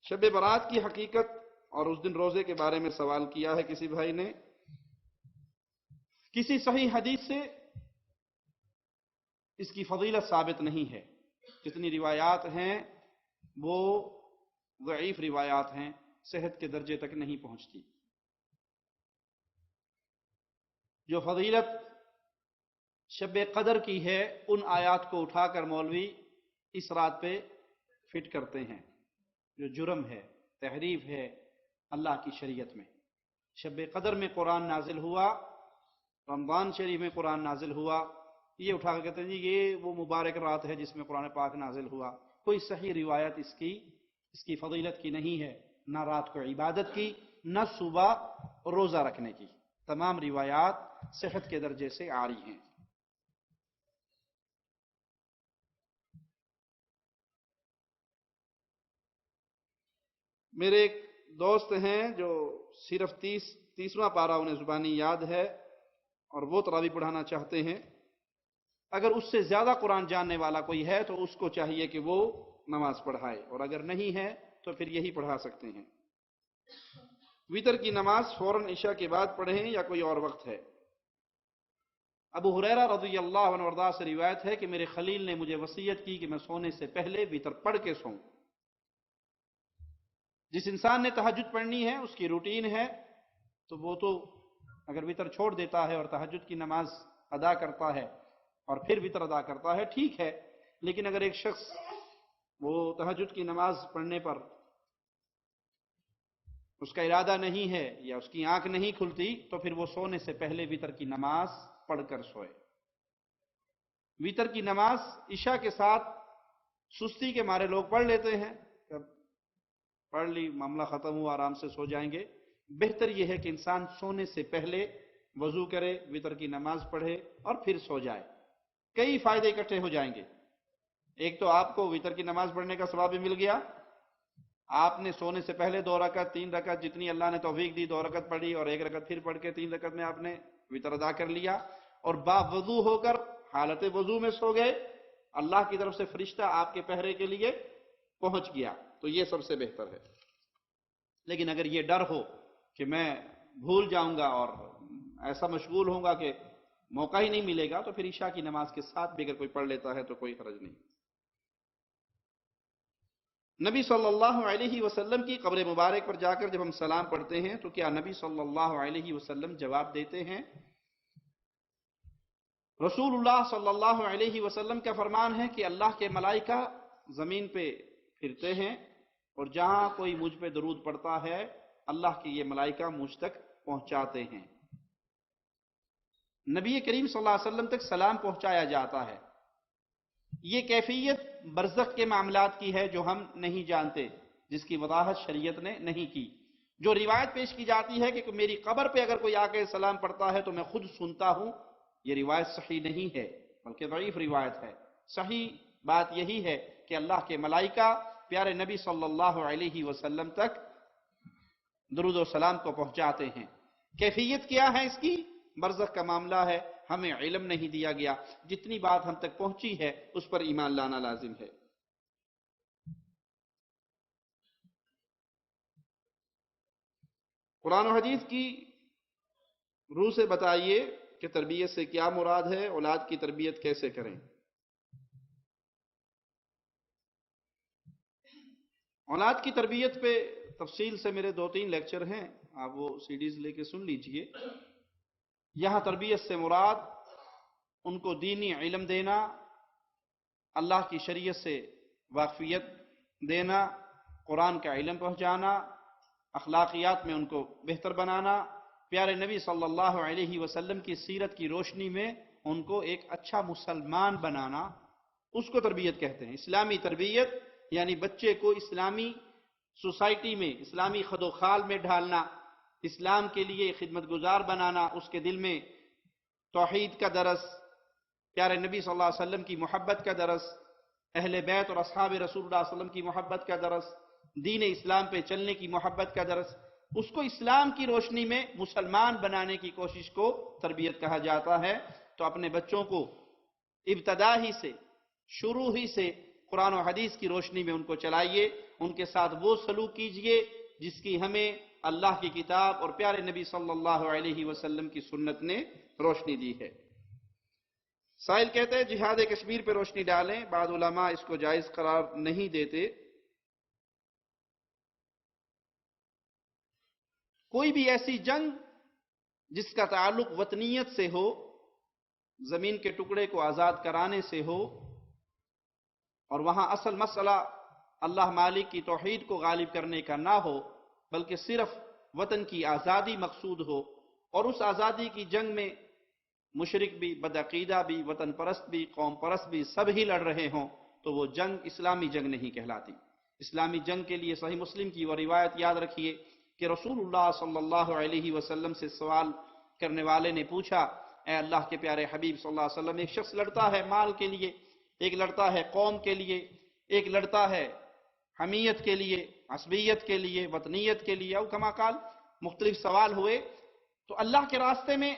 شب برات کی حقیقت اور اس دن روزے کے بارے میں سوال کیا ہے کسی بھائی نے۔ کسی صحیح حدیث سے اس کی فضیلت ثابت نہیں ہے، جتنی روایات ہیں وہ ضعیف روایات ہیں، صحت کے درجے تک نہیں پہنچتی۔ جو فضیلت شب قدر کی ہے ان آیات کو اٹھا کر مولوی اس رات پہ فٹ کرتے ہیں، جو جرم ہے، تحریف ہے اللہ کی شریعت میں۔ شب قدر میں قرآن نازل ہوا، رمضان شریف میں قرآن نازل ہوا، یہ اٹھا کر کہتے ہیں جی یہ وہ مبارک رات ہے جس میں قرآن پاک نازل ہوا۔ کوئی صحیح روایت اس کی فضیلت کی نہیں ہے، نہ رات کو عبادت کی، نہ صبح روزہ رکھنے کی۔ تمام روایات صحت کے درجے سے عاری ہیں۔ میرے ایک دوست ہیں جو صرف 30واں پارہ انہیں زبانی یاد ہے اور وہ تراویح پڑھانا چاہتے ہیں۔ اگر اس سے زیادہ قرآن جاننے والا کوئی ہے تو اس کو چاہیے کہ وہ نماز پڑھائے، اور اگر نہیں ہے تو پھر یہی پڑھا سکتے ہیں۔ وتر کی نماز فوراً عشاء کے بعد پڑھیں یا کوئی اور وقت ہے؟ ابو ہریرہ رضی اللہ عنہ وارضاہ سے روایت ہے کہ میرے خلیل نے مجھے وصیت کی کہ میں سونے سے پہلے وتر پڑھ کے سوؤں۔ جس انسان نے تہجد پڑھنی ہے، اس کی روٹین ہے، تو وہ تو اگر وتر چھوڑ دیتا ہے اور تہجد کی نماز ادا کرتا ہے اور پھر وتر ادا کرتا ہے ٹھیک ہے، لیکن اگر ایک شخص وہ تہجد کی نماز پڑھنے پر اس کا ارادہ نہیں ہے یا اس کی آنکھ نہیں کھلتی تو پھر وہ سونے سے پہلے وتر کی نماز پڑھ کر سوئے۔ وتر کی نماز عشاء کے ساتھ سستی کے مارے لوگ پڑھ لیتے ہیں، پڑھ لی معاملہ ختم ہوا آرام سے سو جائیں گے۔ بہتر یہ ہے کہ انسان سونے سے پہلے وضو کرے، وتر کی نماز پڑھے اور پھر سو جائے۔ کئی فائدے اکٹھے ہو جائیں گے۔ ایک تو آپ کو وتر کی نماز پڑھنے کا ثواب بھی مل گیا، آپ نے سونے سے پہلے 2 رکعت 3 رکعت جتنی اللہ نے توفیق دی 2 رکعت پڑھی اور 1 رکعت پھر پڑھ کے 3 رکعت میں آپ نے وتر ادا کر لیا، اور باوضو ہو کر حالت وضو میں سو گئے، اللہ کی طرف سے فرشتہ آپ کے پہرے کے لیے پہنچ گیا، تو یہ سب سے بہتر ہے۔ لیکن اگر یہ ڈر ہو کہ میں بھول جاؤں گا اور ایسا مشغول ہوں گا کہ موقع ہی نہیں ملے گا، تو پھر عشاء کی نماز کے ساتھ بھی اگر کوئی پڑھ لیتا ہے تو کوئی حرج نہیں۔ نبی صلی اللہ علیہ وسلم کی قبر مبارک پر جا کر جب ہم سلام پڑھتے ہیں تو کیا نبی صلی اللہ علیہ وسلم جواب دیتے ہیں؟ رسول اللہ صلی اللہ علیہ وسلم کا فرمان ہے کہ اللہ کے ملائکہ زمین پہ پھرتے ہیں اور جہاں کوئی مجھ پہ درود پڑتا ہے اللہ کے یہ ملائکہ مجھ تک پہنچاتے ہیں۔ نبی کریم صلی اللہ علیہ وسلم تک سلام پہنچایا جاتا ہے۔ یہ کیفیت برزخ کے معاملات کی ہے جو ہم نہیں جانتے، جس کی وضاحت شریعت نے نہیں کی۔ جو روایت پیش کی جاتی ہے کہ میری قبر پہ اگر کوئی آ کے سلام پڑھتا ہے تو میں خود سنتا ہوں، یہ روایت صحیح نہیں ہے بلکہ ضعیف روایت ہے۔ صحیح بات یہی ہے کہ اللہ کے ملائکہ پیارے نبی صلی اللہ علیہ وسلم تک درود و سلام کو پہنچاتے ہیں۔ کیفیت کیا ہے اس کی؟ برزخ کا معاملہ ہے، ہمیں علم نہیں دیا گیا، جتنی بات ہم تک پہنچی ہے اس پر ایمان لانا لازم ہے۔ قرآن و حدیث کی روح سے بتائیے کہ تربیت سے کیا مراد ہے، اولاد کی تربیت کیسے کریں؟ اولاد کی تربیت پہ تفصیل سے میرے 2-3 لیکچر ہیں، آپ وہ سیڈیز لے کے سن لیجئے۔ یہاں تربیت سے مراد ان کو دینی علم دینا، اللہ کی شریعت سے واقفیت دینا، قرآن کا علم پہنچانا، اخلاقیات میں ان کو بہتر بنانا، پیارے نبی صلی اللہ علیہ وسلم کی سیرت کی روشنی میں ان کو ایک اچھا مسلمان بنانا، اس کو تربیت کہتے ہیں۔ اسلامی تربیت یعنی بچے کو اسلامی سوسائٹی میں، اسلامی خد و خال میں ڈھالنا، اسلام کے لیے خدمت گزار بنانا، اس کے دل میں توحید کا درس، پیارے نبی صلی اللہ علیہ وسلم کی محبت کا درس، اہل بیت اور اصحاب رسول اللہ صلی اللہ علیہ وسلم کی محبت کا درس، دین اسلام پہ چلنے کی محبت کا درس، اس کو اسلام کی روشنی میں مسلمان بنانے کی کوشش کو تربیت کہا جاتا ہے۔ تو اپنے بچوں کو ابتدا ہی سے، شروع ہی سے قرآن و حدیث کی روشنی میں ان کو چلائیے، ان کے ساتھ وہ سلوک کیجئے جس کی ہمیں اللہ کی کتاب اور پیارے نبی صلی اللہ علیہ وسلم کی سنت نے روشنی دی ہے۔ سائل کہتے ہیں جہاد کشمیر پہ روشنی ڈالیں، بعض علماء اس کو جائز قرار نہیں دیتے۔ کوئی بھی ایسی جنگ جس کا تعلق وطنیت سے ہو، زمین کے ٹکڑے کو آزاد کرانے سے ہو، اور وہاں اصل مسئلہ اللہ مالک کی توحید کو غالب کرنے کا نہ ہو بلکہ صرف وطن کی آزادی مقصود ہو، اور اس آزادی کی جنگ میں مشرک بھی، بدعقیدہ بھی، وطن پرست بھی، قوم پرست بھی سب ہی لڑ رہے ہوں، تو وہ جنگ اسلامی جنگ نہیں کہلاتی۔ اسلامی جنگ کے لیے صحیح مسلم کی وہ روایت یاد رکھیے کہ رسول اللہ صلی اللہ علیہ وسلم سے سوال کرنے والے نے پوچھا، اے اللہ کے پیارے حبیب صلی اللہ علیہ وسلم، ایک شخص لڑتا ہے مال کے لیے، ایک لڑتا ہے قوم کے لیے، ایک لڑتا ہے حمیت کے لیے، عصبیت کے لیے، وطنیت کے لیے، او کما قال، مختلف سوال ہوئے، تو اللہ کے راستے میں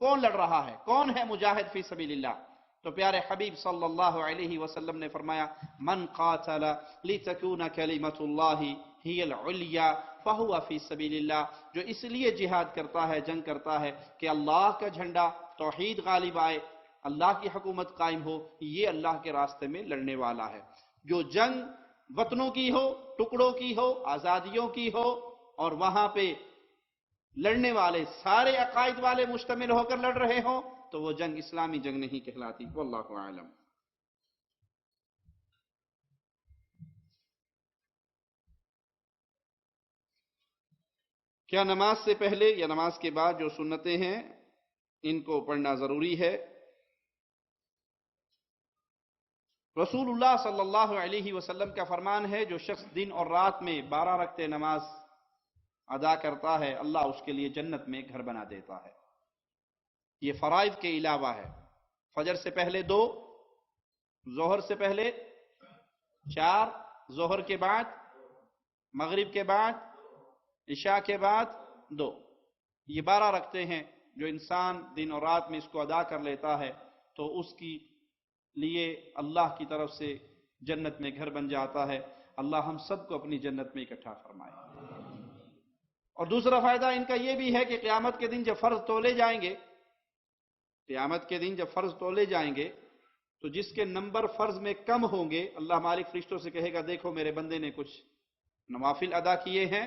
کون لڑ رہا ہے، کون ہے مجاہد فی سبیل اللہ؟ تو پیارے حبیب صلی اللہ علیہ وسلم نے فرمایا، من قاتل لتکون کلمۃ اللہ ہی العلیٰ فہو فی سبیل اللہ، جو اس لیے جہاد کرتا ہے، جنگ کرتا ہے کہ اللہ کا جھنڈا توحید غالب آئے، اللہ کی حکومت قائم ہو، یہ اللہ کے راستے میں لڑنے والا ہے۔ جو جنگ وطنوں کی ہو، ٹکڑوں کی ہو، آزادیوں کی ہو، اور وہاں پہ لڑنے والے سارے عقائد والے مشتمل ہو کر لڑ رہے ہوں، تو وہ جنگ اسلامی جنگ نہیں کہلاتی۔ واللہ اعلم۔ کیا نماز سے پہلے یا نماز کے بعد جو سنتیں ہیں ان کو پڑھنا ضروری ہے؟ رسول اللہ صلی اللہ علیہ وسلم کا فرمان ہے، جو شخص دن اور رات میں 12 رکعتیں نماز ادا کرتا ہے اللہ اس کے لیے جنت میں گھر بنا دیتا ہے۔ یہ فرائض کے علاوہ ہے۔ فجر سے پہلے 2، ظہر سے پہلے 4، ظہر کے بعد، مغرب کے بعد، عشاء کے بعد 2، یہ 12 رکعتیں ہیں۔ جو انسان دن اور رات میں اس کو ادا کر لیتا ہے تو اس کی لیے اللہ کی طرف سے جنت میں گھر بن جاتا ہے۔ اللہ ہم سب کو اپنی جنت میں اکٹھا فرمائے۔ اور دوسرا فائدہ ان کا یہ بھی ہے کہ قیامت کے دن جب فرض تولے جائیں گے، قیامت کے دن جب فرض تولے جائیں گے تو جس کے نمبر فرض میں کم ہوں گے، اللہ مالک فرشتوں سے کہے گا دیکھو میرے بندے نے کچھ نوافل ادا کیے ہیں،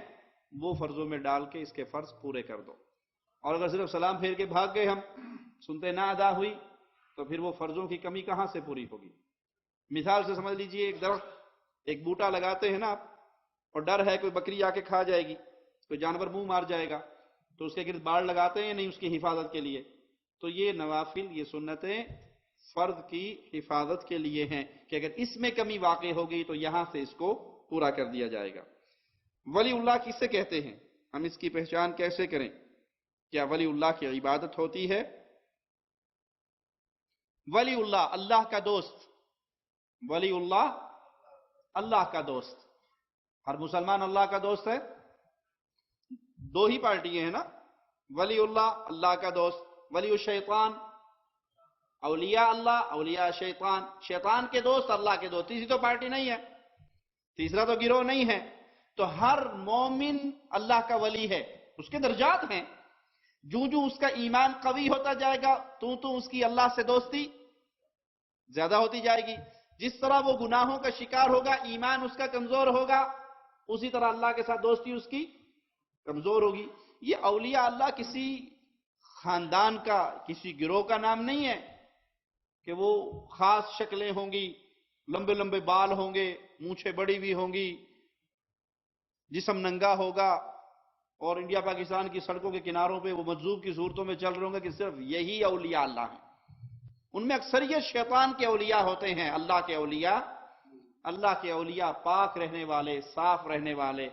وہ فرضوں میں ڈال کے اس کے فرض پورے کر دو۔ اور اگر صرف سلام پھیر کے بھاگ گئے ہم، سنتے نہ ادا ہوئی، تو پھر وہ فرضوں کی کمی کہاں سے پوری ہوگی؟ مثال سے سمجھ لیجئے، ایک درخت، ایک بوٹا لگاتے ہیں نا آپ، اور ڈر ہے کوئی بکری آ کے کھا جائے گی، کوئی جانور منہ مار جائے گا، تو اس کے گرد باڑ لگاتے ہیں نہیں اس کی حفاظت کے لیے؟ تو یہ نوافل، یہ سنتیں فرض کی حفاظت کے لیے ہیں کہ اگر اس میں کمی واقع ہوگی تو یہاں سے اس کو پورا کر دیا جائے گا۔ ولی اللہ کسے کہتے ہیں؟ ہم اس کی پہچان کیسے کریں؟ کیا ولی اللہ کی عبادت ہوتی ہے؟ ولی اللہ، اللہ کا دوست، ولی اللہ اللہ کا دوست۔ ہر مسلمان اللہ کا دوست ہے؟ دو ہی پارٹیاں ہیں نا، ولی اللہ اللہ کا دوست، ولی الشیطان، اولیاء اللہ اولیاء شیطان، شیطان کے دوست اللہ کے دوست، تیسری تو پارٹی نہیں ہے، تیسرا تو گروہ نہیں ہے۔ تو ہر مومن اللہ کا ولی ہے، اس کے درجات ہیں، جو اس کا ایمان قوی ہوتا جائے گا تو اس کی اللہ سے دوستی زیادہ ہوتی جائے گی۔ جس طرح وہ گناہوں کا شکار ہوگا، ایمان اس کا کمزور ہوگا، اسی طرح اللہ کے ساتھ دوستی اس کی کمزور ہوگی۔ یہ اولیاء اللہ کسی خاندان کا، کسی گروہ کا نام نہیں ہے کہ وہ خاص شکلیں ہوں گی، لمبے لمبے بال ہوں گے، مونچھیں بڑی بھی ہوں گی، جسم ننگا ہوگا، اور انڈیا پاکستان کی سڑکوں کے کناروں پہ وہ مجذوب کی صورتوں میں چل رہے ہوں گے کہ صرف یہی اولیاء اللہ ہیں۔ ان میں اکثریت شیطان کے اولیاء ہوتے ہیں۔ اللہ کے اولیاء پاک رہنے والے، صاف رہنے والے،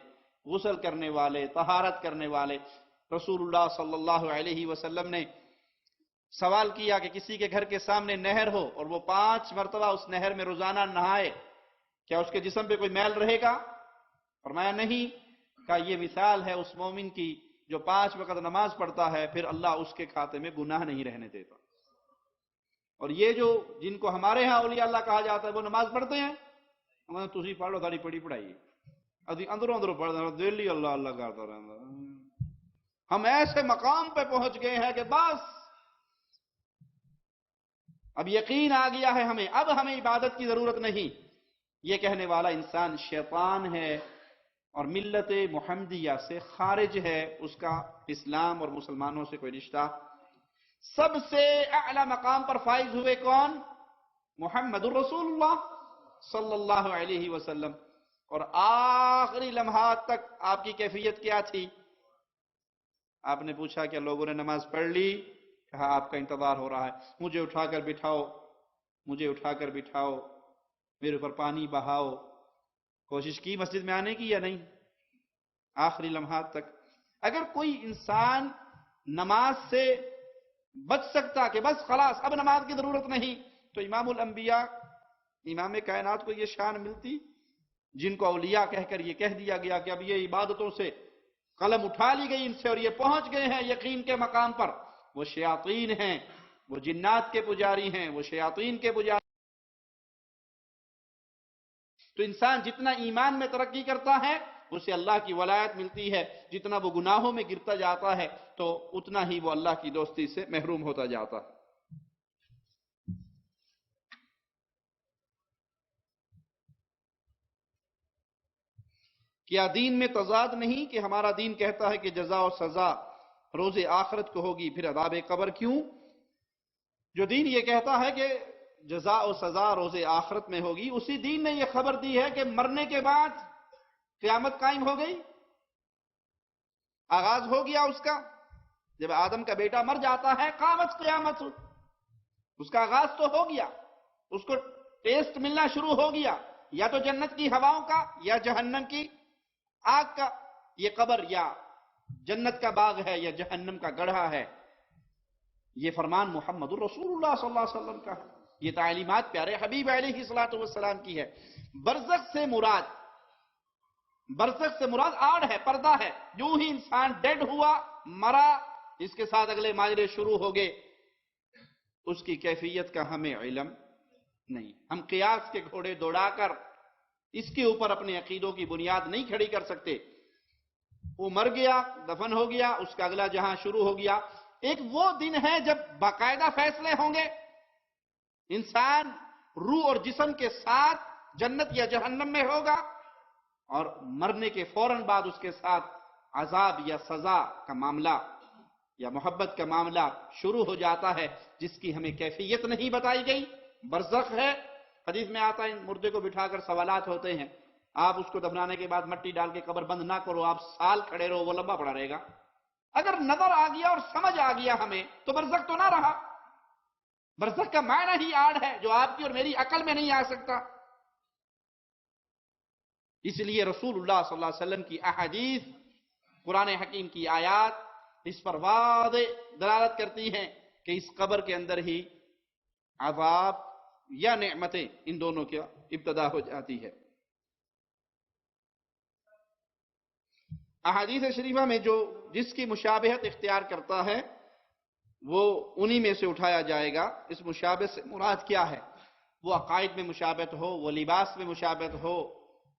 غسل کرنے والے، طہارت کرنے والے۔ رسول اللہ صلی اللہ علیہ وسلم نے سوال کیا کہ کسی کے گھر کے سامنے نہر ہو اور وہ 5 مرتبہ اس نہر میں روزانہ نہائے، کیا اس کے جسم پہ کوئی میل رہے گا؟ فرمایا نہیں۔ کہا یہ مثال ہے اس مومن کی جو 5 وقت نماز پڑھتا ہے، پھر اللہ اس کے کھاتے میں گناہ نہیں رہنے دیتا۔ اور یہ جن کو ہمارے ہاں اولیاء اللہ کہا جاتا ہے، وہ نماز پڑھتے ہیں؟ تسی پڑھ لو، تھوڑی پڑھی پڑھائی اندروں پڑھتا دلی اللہ اللہ کرتا رہتا۔ ہم ایسے مقام پہ پہنچ گئے ہیں کہ بس اب یقین آ گیا ہے ہمیں، اب ہمیں عبادت کی ضرورت نہیں۔ یہ کہنے والا انسان شیطان ہے اور ملت محمدیہ سے خارج ہے، اس کا اسلام اور مسلمانوں سے کوئی رشتہ۔ سب سے اعلی مقام پر فائز ہوئے کون؟ محمد الرسول اللہ صلی اللہ علیہ وسلم۔ اور آخری لمحات تک آپ کی کیفیت کیا تھی؟ آپ نے پوچھا کہ لوگوں نے نماز پڑھ لی؟ کہا آپ کا انتظار ہو رہا ہے، مجھے اٹھا کر بٹھاؤ، مجھے اٹھا کر بٹھاؤ، میرے اوپر پانی بہاؤ۔ کوشش کی مسجد میں آنے کی یا نہیں؟ آخری لمحات تک۔ اگر کوئی انسان نماز سے بچ سکتا کہ بس خلاص اب نماز کی ضرورت نہیں، تو امام الانبیاء، امام کائنات کو یہ شان ملتی؟ جن کو اولیاء کہہ کر یہ کہہ دیا گیا کہ اب یہ عبادتوں سے قلم اٹھا لی گئی ان سے اور یہ پہنچ گئے ہیں یقین کے مقام پر، وہ شیاطین ہیں، وہ جنات کے پجاری ہیں، وہ شیاطین کے پجاری۔ تو انسان جتنا ایمان میں ترقی کرتا ہے اسے اللہ کی ولایت ملتی ہے، جتنا وہ گناہوں میں گرتا جاتا ہے تو اتنا ہی وہ اللہ کی دوستی سے محروم ہوتا جاتا ہے۔ کیا دین میں تضاد نہیں کہ ہمارا دین کہتا ہے کہ جزا و سزا روز آخرت کو ہوگی، پھر عذاب قبر کیوں؟ جو دین یہ کہتا ہے کہ جزا و سزا روز آخرت میں ہوگی، اسی دین نے یہ خبر دی ہے کہ مرنے کے بعد قیامت قائم ہو گئی، آغاز ہو گیا اس کا۔ جب آدم کا بیٹا مر جاتا ہے، قامت قیامت، اس کا آغاز تو ہو گیا، اس کو ٹیسٹ ملنا شروع ہو گیا، یا تو جنت کی ہواؤں کا یا جہنم کی آگ کا۔ یہ قبر یا جنت کا باغ ہے یا جہنم کا گڑھا ہے، یہ فرمان محمد الرسول اللہ صلی اللہ علیہ وسلم کا ہے، یہ تعلیمات پیارے حبیب علیہ الصلوۃ والسلام کی ہے۔ برزخ سے مراد آڑ ہے، پردہ ہے۔ جو ہی انسان ڈیڈ ہوا، مرا، اس کے ساتھ اگلے ماجرے شروع ہو گئے، اس کی کیفیت کا ہمیں علم نہیں۔ ہم قیاس کے گھوڑے دوڑا کر اس کے اوپر اپنے عقیدوں کی بنیاد نہیں کھڑی کر سکتے۔ وہ مر گیا، دفن ہو گیا، اس کا اگلا جہاں شروع ہو گیا۔ ایک وہ دن ہے جب باقاعدہ فیصلے ہوں گے، انسان روح اور جسم کے ساتھ جنت یا جہنم میں ہوگا، اور مرنے کے فوراً بعد اس کے ساتھ عذاب یا سزا کا معاملہ یا محبت کا معاملہ شروع ہو جاتا ہے، جس کی ہمیں کیفیت نہیں بتائی گئی۔ برزخ ہے، حدیث میں آتا ہے مردے کو بٹھا کر سوالات ہوتے ہیں، آپ اس کو دفنانے کے بعد مٹی ڈال کے قبر بند نہ کرو، آپ سال کھڑے رہو، وہ لمبا پڑا رہے گا۔ اگر نظر آ گیا اور سمجھ آ گیا ہمیں تو برزخ تو نہ رہا۔ برزخ کا معنی ہی آڑ ہے جو آپ کی اور میری عقل میں نہیں آ سکتا۔ اس لیے رسول اللہ صلی اللہ علیہ وسلم کی احادیث، قرآن حکیم کی آیات اس پر واضح دلالت کرتی ہیں کہ اس قبر کے اندر ہی عذاب یا نعمتیں، ان دونوں کی ابتدا ہو جاتی ہے۔ احادیث شریفہ میں جس کی مشابہت اختیار کرتا ہے وہ انہی میں سے اٹھایا جائے گا۔ اس مشابہت سے مراد کیا ہے؟ وہ عقائد میں مشابہت ہو، وہ لباس میں مشابہت ہو،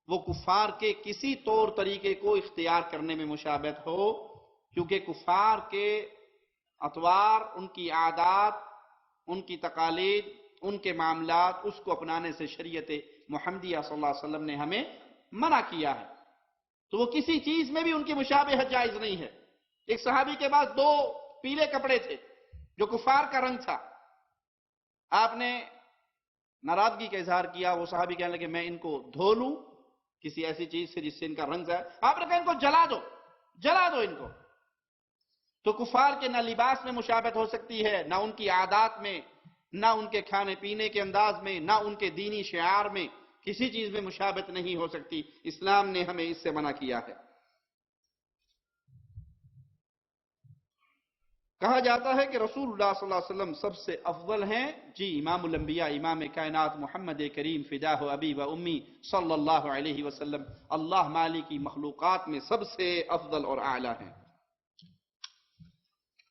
وہ کفار کے کسی طور طریقے کو اختیار کرنے میں مشابہت ہو، کیونکہ کفار کے اطوار، ان کی عادات، ان کی تقالید، ان کے معاملات، اس کو اپنانے سے شریعت محمدیہ صلی اللہ علیہ وسلم نے ہمیں منع کیا ہے، تو وہ کسی چیز میں بھی ان کی مشابہت جائز نہیں ہے۔ ایک صحابی کے پاس 2 پیلے کپڑے تھے جو کفار کا رنگ تھا، آپ نے ناراضگی کا اظہار کیا، وہ صحابی کہنے لگے میں ان کو دھو لوں کسی ایسی چیز سے جس سے ان کا رنگ جائے، آپ نے کہا ان کو جلا دو ان کو۔ تو کفار کے نہ لباس میں مشابہت ہو سکتی ہے، نہ ان کی عادات میں، نہ ان کے کھانے پینے کے انداز میں، نہ ان کے دینی شعار میں، کسی چیز میں مشابہت نہیں ہو سکتی۔ اسلام نے ہمیں اس سے منع کیا ہے۔ کہا جاتا ہے کہ رسول اللہ صلی اللہ علیہ وسلم سب سے افضل ہیں، جی امام الانبیاء، امام کائنات محمد کریم فداہ ابی و امی صلی اللہ علیہ وسلم اللہ مالی کی مخلوقات میں سب سے افضل اور اعلیٰ ہیں۔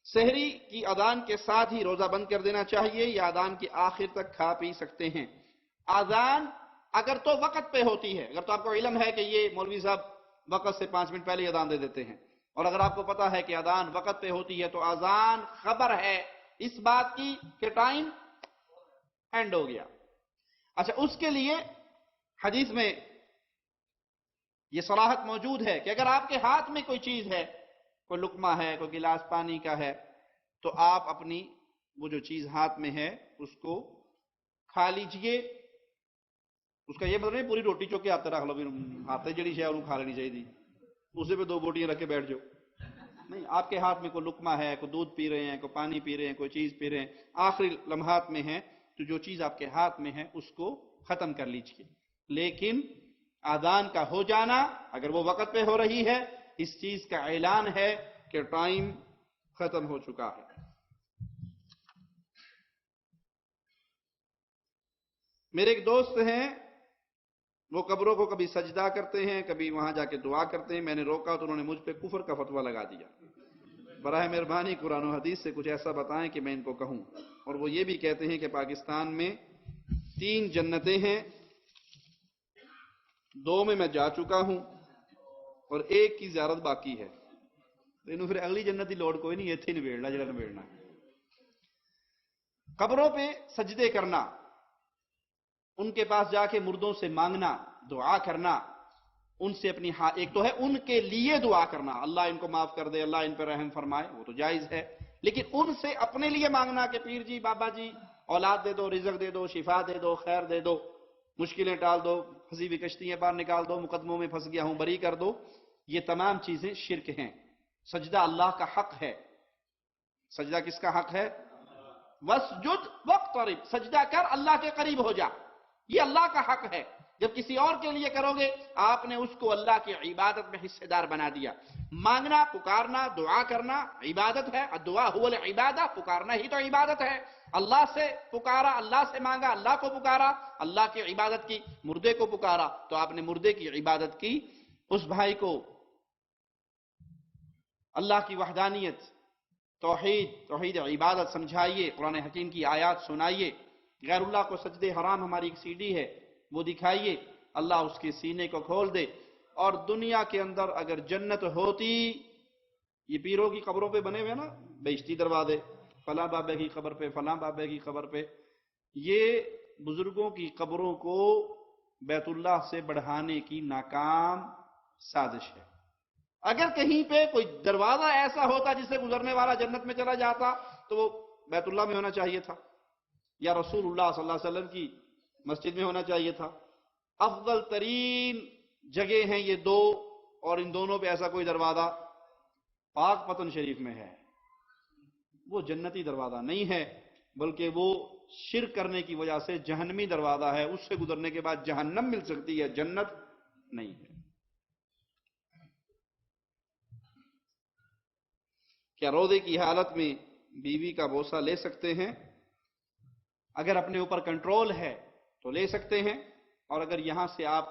سحری کی اذان کے ساتھ ہی روزہ بند کر دینا چاہیے یا اذان کی آخر تک کھا پی سکتے ہیں؟ اذان اگر تو وقت پہ ہوتی ہے، اگر تو آپ کو علم ہے کہ یہ مولوی صاحب وقت سے 5 منٹ پہلے اذان دے دیتے ہیں، اور اگر آپ کو پتا ہے کہ اذان وقت پہ ہوتی ہے، تو اذان خبر ہے اس بات کی کہ ٹائم اینڈ ہو گیا۔ اچھا، اس کے لیے حدیث میں یہ صراحت موجود ہے کہ اگر آپ کے ہاتھ میں کوئی چیز ہے، کوئی لقمہ ہے، کوئی گلاس پانی کا ہے، تو آپ اپنی وہ جو چیز ہاتھ میں ہے اس کو کھا لیجئے۔ اس کا یہ مطلب نہیں پوری روٹی چوکے ہاتھ رکھ لو، ہاتھ جڑی شے انہوں کھا لینی چاہیے، اسے پہ 2 بوٹیاں رکھ کے بیٹھ جاؤ۔ نہیں، آپ کے ہاتھ میں کوئی لقمہ ہے، کوئی دودھ پی رہے ہیں، کوئی پانی پی رہے ہیں، کوئی چیز پی رہے ہیں، آخری لمحات میں ہے، تو جو چیز آپ کے ہاتھ میں ہے اس کو ختم کر لیجئے۔ لیکن اذان کا ہو جانا اگر وہ وقت پہ ہو رہی ہے، اس چیز کا اعلان ہے کہ ٹائم ختم ہو چکا ہے۔ میرے ایک دوست ہیں، وہ قبروں کو کبھی سجدہ کرتے ہیں، کبھی وہاں جا کے دعا کرتے ہیں، میں نے روکا تو انہوں نے مجھ پہ کفر کا فتویٰ لگا دیا۔ براہ مہربانی قرآن و حدیث سے کچھ ایسا بتائیں کہ میں ان کو کہوں۔ اور وہ یہ بھی کہتے ہیں کہ پاکستان میں 3 جنتیں ہیں، 2 میں جا چکا ہوں اور 1 کی زیارت باقی ہے۔ انہوں پھر اگلی جنت کی لوڑ کوئی نہیں، ایتھے ہی نبیڑنا جڑا نبیڑنا۔ قبروں پہ سجدے کرنا، ان کے پاس جا کے مردوں سے مانگنا، دعا کرنا، ان سے اپنی ایک تو ہے ان کے لیے دعا کرنا، اللہ ان کو معاف کر دے، اللہ ان پر رحم فرمائے، وہ تو جائز ہے، لیکن ان سے اپنے لیے مانگنا کہ پیر جی، بابا جی اولاد دے دو، رزق دے دو، شفا دے دو، خیر دے دو، مشکلیں ٹال دو، پھنسی ہوئی کشتیاں باہر نکال دو، مقدموں میں پھنس گیا ہوں بری کر دو، یہ تمام چیزیں شرک ہیں۔ سجدہ اللہ کا حق ہے۔ سجدہ کس کا حق ہے؟ وَاسْجُدْ وَاقْتَرِبْ، سجدہ کر، اللہ کے قریب ہو جا، یہ اللہ کا حق ہے۔ جب کسی اور کے لیے کرو گے آپ نے اس کو اللہ کی عبادت میں حصے دار بنا دیا۔ مانگنا، پکارنا، دعا کرنا عبادت ہے، الدعاء هو العبادہ، پکارنا ہی تو عبادت ہے۔ اللہ سے پکارا، اللہ سے مانگا، اللہ کو پکارا، اللہ کی عبادت کی، مردے کو پکارا تو آپ نے مردے کی عبادت کی۔ اس بھائی کو اللہ کی وحدانیت، توحید عبادت سمجھائیے، قرآن حکیم کی آیات سنائیے، غیر اللہ کو سجدے حرام ہماری ایک CD ہے وہ دکھائیے، اللہ اس کے سینے کو کھول دے، اور دنیا کے اندر اگر جنت ہوتی، یہ پیروں کی قبروں پہ بنے ہوئے نا بہشتی دروازے، فلاں بابے کی قبر پہ، فلاں بابے کی قبر پہ، یہ بزرگوں کی قبروں کو بیت اللہ سے بڑھانے کی ناکام سازش ہے۔ اگر کہیں پہ کوئی دروازہ ایسا ہوتا جس سے گزرنے والا جنت میں چلا جاتا تو وہ بیت اللہ میں ہونا چاہیے تھا، یا رسول اللہ صلی اللہ علیہ وسلم کی مسجد میں ہونا چاہیے تھا۔ افضل ترین جگہ ہیں یہ دو، اور ان دونوں پہ ایسا کوئی دروازہ پاک پتن شریف میں ہے، وہ جنتی دروازہ نہیں ہے، بلکہ وہ شرک کرنے کی وجہ سے جہنمی دروازہ ہے، اس سے گزرنے کے بعد جہنم مل سکتی ہے، جنت نہیں ہے۔ کیا روزے کی حالت میں بیوی کا بوسہ لے سکتے ہیں؟ اگر اپنے اوپر کنٹرول ہے تو لے سکتے ہیں، اور اگر یہاں سے آپ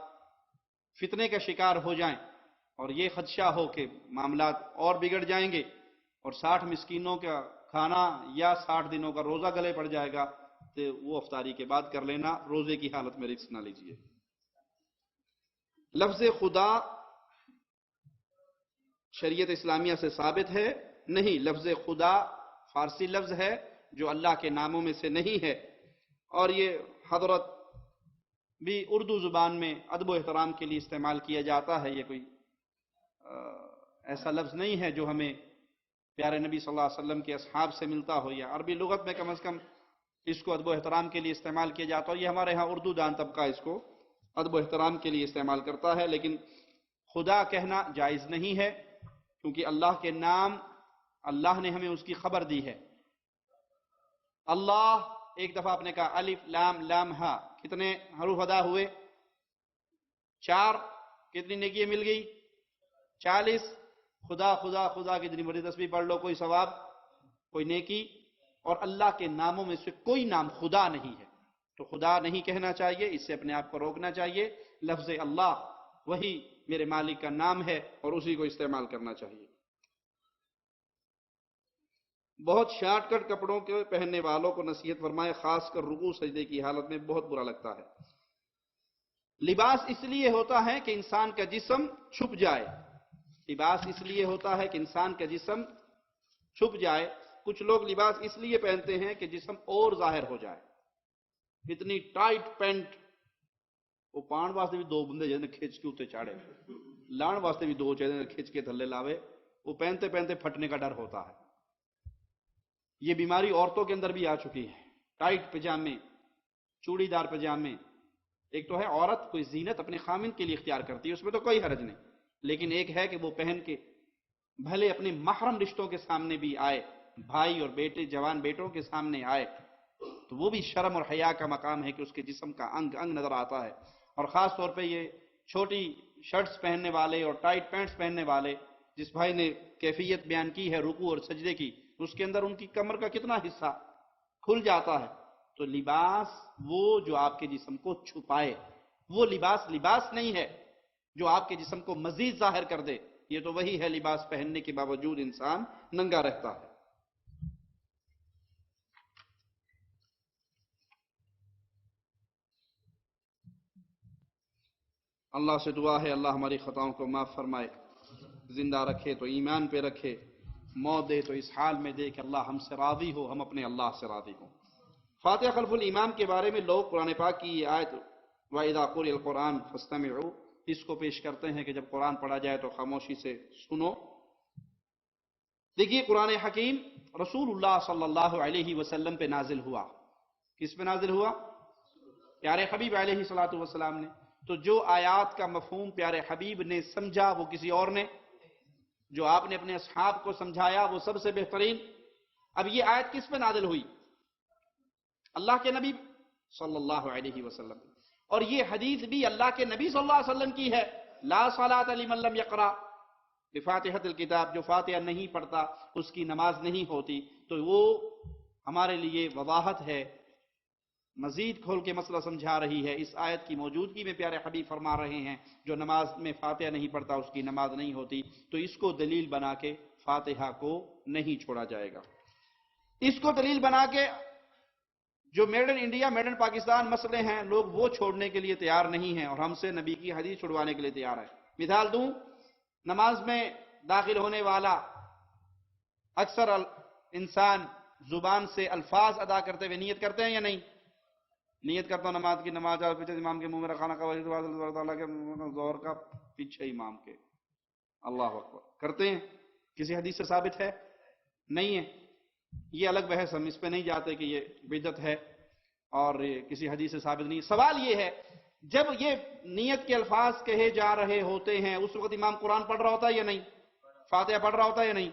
فتنے کا شکار ہو جائیں اور یہ خدشہ ہو کہ معاملات اور بگڑ جائیں گے اور 60 مسکینوں کا کھانا یا 60 دنوں کا روزہ گلے پڑ جائے گا تو وہ افطاری کے بعد کر لینا، روزے کی حالت میں رسک نہ لیجیے۔ لفظ خدا شریعت اسلامیہ سے ثابت ہے؟ نہیں، لفظ خدا فارسی لفظ ہے جو اللہ کے ناموں میں سے نہیں ہے، اور یہ حضرت بھی اردو زبان میں ادب و احترام کے لیے استعمال کیا جاتا ہے، یہ کوئی ایسا لفظ نہیں ہے جو ہمیں پیارے نبی صلی اللہ علیہ وسلم کے اصحاب سے ملتا ہو، یا عربی لغت میں کم از کم اس کو ادب و احترام کے لیے استعمال کیا جاتا ہو، یہ ہمارے ہاں اردو دان طبقہ اس کو ادب و احترام کے لیے استعمال کرتا ہے، لیکن خدا کہنا جائز نہیں ہے، کیونکہ اللہ کے نام اللہ نے ہمیں اس کی خبر دی ہے۔ اللہ ایک دفعہ آپ نے کہا الف لام لام ہا، کتنے حروف ادا ہوئے؟ 4، کتنی نیکی مل گئی؟ 40۔ خدا خدا خدا کی جتنی مرضی تسبیح پڑھ لو، کوئی ثواب، کوئی نیکی، اور اللہ کے ناموں میں سے کوئی نام خدا نہیں ہے، تو خدا نہیں کہنا چاہیے، اس سے اپنے آپ کو روکنا چاہیے۔ لفظ اللہ وہی میرے مالک کا نام ہے اور اسی کو استعمال کرنا چاہیے۔ بہت شارٹ کٹ کپڑوں کے پہننے والوں کو نصیحت فرمائے، خاص کر رکوع سجدے کی حالت میں بہت برا لگتا ہے۔ لباس اس لیے ہوتا ہے کہ انسان کا جسم چھپ جائے، لباس اس لیے ہوتا ہے کہ انسان کا جسم چھپ جائے۔ کچھ لوگ لباس اس لیے پہنتے ہیں کہ جسم اور ظاہر ہو جائے، اتنی ٹائٹ پینٹ، وہ پان واسطے بھی 2 بندے جیسے کھچ کے اتنے چاڑے، لان واسطے بھی 2 چیزیں کھچ کے تھلے لاوے، وہ پہنتے پہنتے پھٹنے کا ڈر ہوتا ہے۔ یہ بیماری عورتوں کے اندر بھی آ چکی ہے، ٹائٹ پجامے، چوڑی دار پجامے۔ ایک تو ہے عورت کوئی زینت اپنے خامن کے لیے اختیار کرتی ہے، اس میں تو کوئی حرج نہیں، لیکن ایک ہے کہ وہ پہن کے بھلے اپنے محرم رشتوں کے سامنے بھی آئے، بھائی اور بیٹے، جوان بیٹوں کے سامنے آئے، تو وہ بھی شرم اور حیا کا مقام ہے کہ اس کے جسم کا انگ انگ نظر آتا ہے۔ اور خاص طور پہ یہ چھوٹی شرٹس پہننے والے اور ٹائٹ پینٹس پہننے والے، جس بھائی نے کیفیت بیان کی ہے رکوع اور سجدے کی، اس کے اندر ان کی کمر کا کتنا حصہ کھل جاتا ہے۔ تو لباس وہ جو آپ کے جسم کو چھپائے، وہ لباس لباس نہیں ہے جو آپ کے جسم کو مزید ظاہر کر دے، یہ تو وہی ہے لباس پہننے کے باوجود انسان ننگا رہتا ہے۔ اللہ سے دعا ہے اللہ ہماری خطاؤں کو معاف فرمائے، زندہ رکھے تو ایمان پہ رکھے، موت دے تو اس حال میں دے کہ اللہ ہم سے راضی ہو، ہم اپنے اللہ سے راضی ہوں۔ فاتحہ خلف الامام کے بارے میں لوگ قرآن پاک کی یہ آیت وَإِذَا قُرِئَ الْقُرْآنُ فَاسْتَمِعُوا، اس کو پیش کرتے ہیں کہ جب قرآن پڑھا جائے تو خاموشی سے سنو۔ دیکھیے قرآن حکیم رسول اللہ صلی اللہ علیہ وسلم پہ نازل ہوا، کس پہ نازل ہوا؟ پیارے حبیب علیہ الصلوۃ والسلام نے۔ تو جو آیات کا مفہوم پیارے حبیب نے سمجھا وہ کسی اور نے، جو آپ نے اپنے اصحاب کو سمجھایا وہ سب سے بہترین۔ اب یہ آیت کس پہ نازل ہوئی؟ اللہ کے نبی صلی اللہ علیہ وسلم، اور یہ حدیث بھی اللہ کے نبی صلی اللہ علیہ وسلم کی ہے، لا صلاۃ لمن لم یقرأ بفاتحۃ الکتاب، جو فاتحہ نہیں پڑھتا اس کی نماز نہیں ہوتی۔ تو وہ ہمارے لیے وضاحت ہے، مزید کھول کے مسئلہ سمجھا رہی ہے۔ اس آیت کی موجودگی میں پیارے حبیب فرما رہے ہیں جو نماز میں فاتحہ نہیں پڑھتا اس کی نماز نہیں ہوتی، تو اس کو دلیل بنا کے فاتحہ کو نہیں چھوڑا جائے گا۔ اس کو دلیل بنا کے جو made in India made in Pakistan مسئلے ہیں، لوگ وہ چھوڑنے کے لیے تیار نہیں ہیں، اور ہم سے نبی کی حدیث چھڑوانے کے لیے تیار ہے۔ مثال دوں، نماز میں داخل ہونے والا اکثر انسان زبان سے الفاظ ادا کرتے ہوئے نیت کرتے ہیں یا نہیں؟ نیت کرتا ہوں نماز کی، نماز اور پیچھے امام کے منہ میں رکھانا کا اللہ تعالیٰ کے زہر کا پیچھے امام کے، اللہ اکبر کرتے ہیں؟ کسی حدیث سے ثابت ہے؟ نہیں ہے۔ یہ الگ بحث، ہم اس پہ نہیں جاتے کہ یہ بدعت ہے اور کسی حدیث سے ثابت نہیں۔ سوال یہ ہے، جب یہ نیت کے الفاظ کہے جا رہے ہوتے ہیں اس وقت امام قرآن پڑھ رہا ہوتا ہے یا نہیں؟ فاتحہ پڑھ رہا ہوتا ہے یا نہیں؟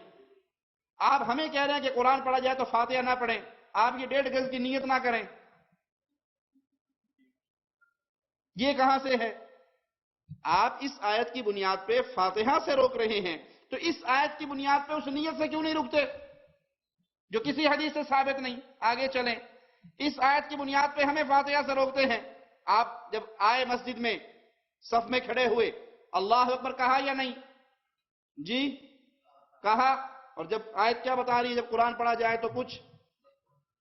آپ ہمیں کہہ رہے ہیں کہ قرآن پڑھا جائے تو فاتحہ نہ پڑھیں، آپ یہ 1.5 گز کی نیت نہ کریں، یہ کہاں سے ہے؟ آپ اس آیت کی بنیاد پہ فاتحہ سے روک رہے ہیں، تو اس آیت کی بنیاد پہ اس نیت سے کیوں نہیں رکتے جو کسی حدیث سے ثابت نہیں؟ آگے چلیں، اس آیت کی بنیاد پہ ہمیں فاتحہ سے روکتے ہیں۔ آپ جب آئے مسجد میں صف میں کھڑے ہوئے اللہ اکبر کہا یا نہیں؟ جی کہا۔ اور جب آیت کیا بتا رہی ہے، جب قرآن پڑھا جائے تو کچھ،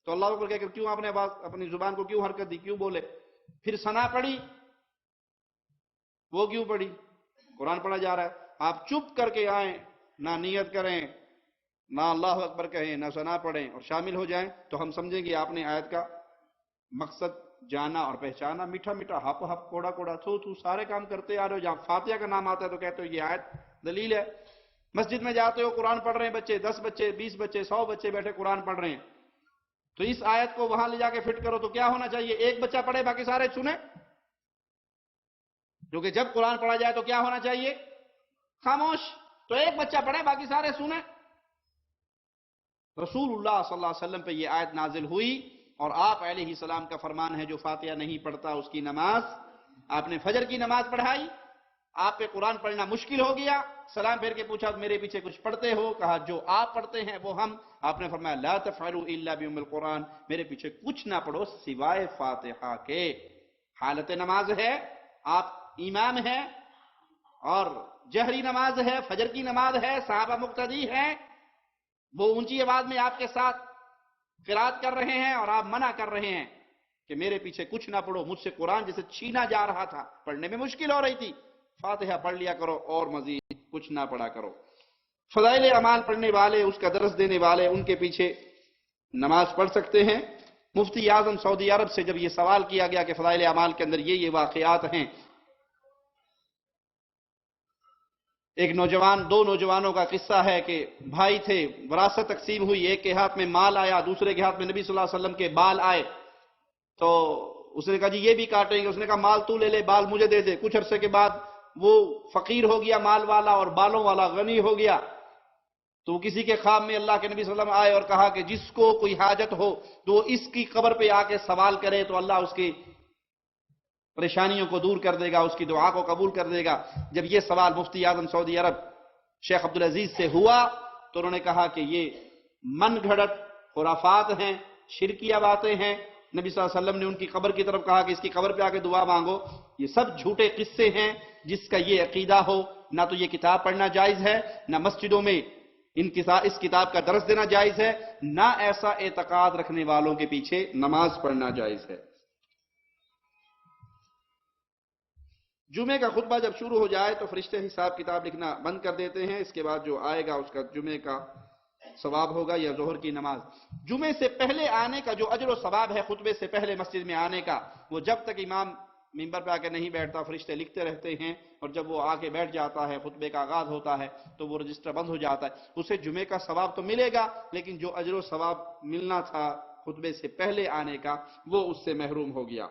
تو اللہ اکبر کہہ کر کیوں آپ نے اپنی زبان کو کیوں حرکت دی، کیوں بولے؟ پھر ثنا پڑھی، وہ کیوں پڑھی؟ قرآن پڑھا جا رہا ہے، آپ چپ کر کے آئیں، نہ نیت کریں، نہ اللہ اکبر کہیں، نہ ثنا پڑھیں اور شامل ہو جائیں، تو ہم سمجھیں گے آپ نے آیت کا مقصد جانا اور پہچانا۔ میٹھا میٹھا، ہپ ہپ، کوڑا کوڑا، تھو تھو، سارے کام کرتے آ رہے ہو، جہاں فاتحہ کا نام آتا ہے تو کہتے ہو یہ آیت دلیل ہے۔ مسجد میں جاتے ہو، قرآن پڑھ رہے ہیں بچے، 10 بچے، 20 بچے، 100 بچے بیٹھے قرآن پڑھ رہے ہیں، تو اس آیت کو وہاں لے جا کے فٹ کرو تو کیا ہونا چاہیے؟ ایک بچہ پڑھے باقی سارے سنیں، کیونکہ جب قرآن پڑھا جائے تو کیا ہونا چاہیے؟ خاموش۔ تو ایک بچہ پڑھے باقی سارے سنیں۔ رسول اللہ صلی اللہ علیہ وسلم پہ یہ آیت نازل ہوئی اور آپ علیہ السلام کا فرمان ہے جو فاتحہ نہیں پڑھتا اس کی نماز، آپ نے فجر کی نماز پڑھائی، آپ پہ قرآن پڑھنا مشکل ہو گیا، سلام پھیر کے پوچھا میرے پیچھے کچھ پڑھتے ہو؟ کہا جو آپ پڑھتے ہیں وہ ہم۔ آپ نے فرمایا لا تفعلوا الا بأم القرآن، میرے پیچھے کچھ نہ پڑھو سوائے فاتحہ کے۔ حالت نماز ہے، آپ امام ہیں اور جہری نماز ہے، فجر کی نماز ہے، صحابہ مقتدی ہیں، وہ اونچی آواز میں آپ کے ساتھ قرات کر رہے ہیں اور آپ منع کر رہے ہیں کہ میرے پیچھے کچھ نہ پڑھو، مجھ سے قرآن جسے چھینا جا رہا تھا، پڑھنے میں مشکل ہو رہی تھی، فاتحہ پڑھ لیا کرو اور مزید کچھ نہ پڑھا کرو۔ فضائل اعمال پڑھنے والے، اس کا درس دینے والے، ان کے پیچھے نماز پڑھ سکتے ہیں۔ مفتی اعظم سعودی عرب سے جب یہ سوال کیا گیا کہ فضائل اعمال کے اندر یہ واقعات ہیں، ایک نوجوان، 2 نوجوانوں کا قصہ ہے کہ بھائی تھے، وراثت تقسیم ہوئی، ایک کے ہاتھ میں مال آیا، دوسرے کے ہاتھ میں نبی صلی اللہ علیہ وسلم کے بال آئے، تو اس نے کہا جی یہ بھی کاٹیں گے، اس نے کہا مال تو لے لے، بال مجھے دے دے۔ کچھ عرصے کے بعد وہ فقیر ہو گیا مال والا اور بالوں والا غنی ہو گیا، تو کسی کے خواب میں اللہ کے نبی صلی اللہ علیہ وسلم آئے اور کہا کہ جس کو کوئی حاجت ہو تو وہ اس کی قبر پہ آ کے سوال کرے تو اللہ اس کی پریشانیوں کو دور کر دے گا، اس کی دعا کو قبول کر دے گا۔ جب یہ سوال مفتی اعظم سعودی عرب شیخ عبدالعزیز سے ہوا تو انہوں نے کہا کہ یہ من گھڑت خرافات ہیں، شرکیہ باتیں ہیں۔ نبی صلی اللہ علیہ وسلم نے ان کی قبر کی طرف کہا کہ اس کی قبر پہ آ کے دعا مانگو، یہ سب جھوٹے قصے ہیں۔ جس کا یہ عقیدہ ہو، نہ تو یہ کتاب پڑھنا جائز ہے، نہ مسجدوں میں اس کتاب کا درس دینا جائز ہے، نہ ایسا اعتقاد رکھنے والوں کے پیچھے نماز پڑھنا جائز ہے۔ جمعے کا خطبہ جب شروع ہو جائے تو فرشتے حساب کتاب لکھنا بند کر دیتے ہیں، اس کے بعد جو آئے گا اس کا جمعے کا ثواب ہوگا یا ظہر کی نماز۔ جمعے سے پہلے آنے کا جو اجر و ثواب ہے، خطبے سے پہلے مسجد میں آنے کا، وہ جب تک امام ممبر پہ آ کے نہیں بیٹھتا فرشتے لکھتے رہتے ہیں، اور جب وہ آ کے بیٹھ جاتا ہے، خطبے کا آغاز ہوتا ہے تو وہ رجسٹر بند ہو جاتا ہے۔ اسے جمعے کا ثواب تو ملے گا، لیکن جو اجر و ثواب ملنا تھا خطبے سے پہلے آنے کا وہ اس سے محروم ہو گیا۔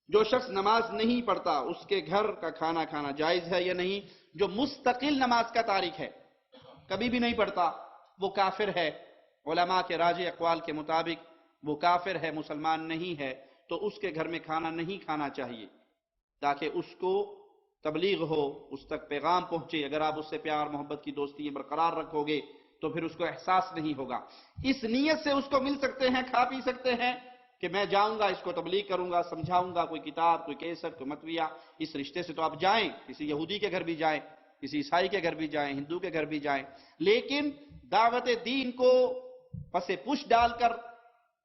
جو شخص نماز نہیں پڑھتا اس کے گھر کا کھانا کھانا جائز ہے یا نہیں؟ جو مستقل نماز کا تارک ہے، کبھی بھی نہیں پڑھتا، وہ کافر ہے۔ علماء کے راجح اقوال کے مطابق وہ کافر ہے، مسلمان نہیں ہے، تو اس کے گھر میں کھانا نہیں کھانا چاہیے تاکہ اس کو تبلیغ ہو، اس تک پیغام پہنچے۔ اگر آپ اس سے پیار محبت کی دوستی برقرار رکھو گے تو پھر اس کو احساس نہیں ہوگا۔ اس نیت سے اس کو مل سکتے ہیں، کھا پی سکتے ہیں کہ میں جاؤں گا، اس کو تبلیغ کروں گا، سمجھاؤں گا، کوئی کتاب، کوئی کیسٹ، کوئی مطویہ، اس رشتے سے تو آپ جائیں، کسی یہودی کے گھر بھی جائیں، کسی عیسائی کے گھر بھی جائیں، ہندو کے گھر بھی جائیں، لیکن دعوت دین کو پس پش ڈال کر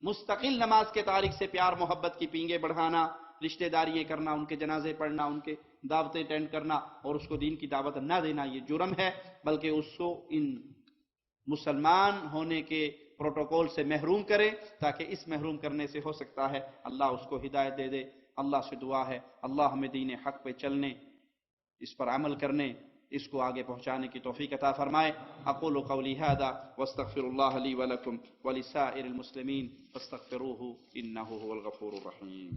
مستقل نماز کے تارک سے پیار محبت کی پینگیں بڑھانا رشتہ داریاں کرنا، ان کے جنازے پڑھنا، ان کے دعوتیں اٹینڈ کرنا اور اس کو دین کی دعوت نہ دینا یہ جرم ہے، بلکہ اس کو ان مسلمان ہونے کے پروٹوکول سے محروم کرے، تاکہ اس محروم کرنے سے ہو سکتا ہے اللہ اس کو ہدایت دے دے۔ اللہ سے دعا ہے اللہ ہمیں دین حق پہ چلنے، اس پر عمل کرنے، اس کو آگے پہنچانے کی توفیق عطا فرمائے۔ اقول قولی ھذا واستغفر اللہ لی ولکم ولسائر المسلمین فاستغفروہ انہ هو الغفور الرحیم۔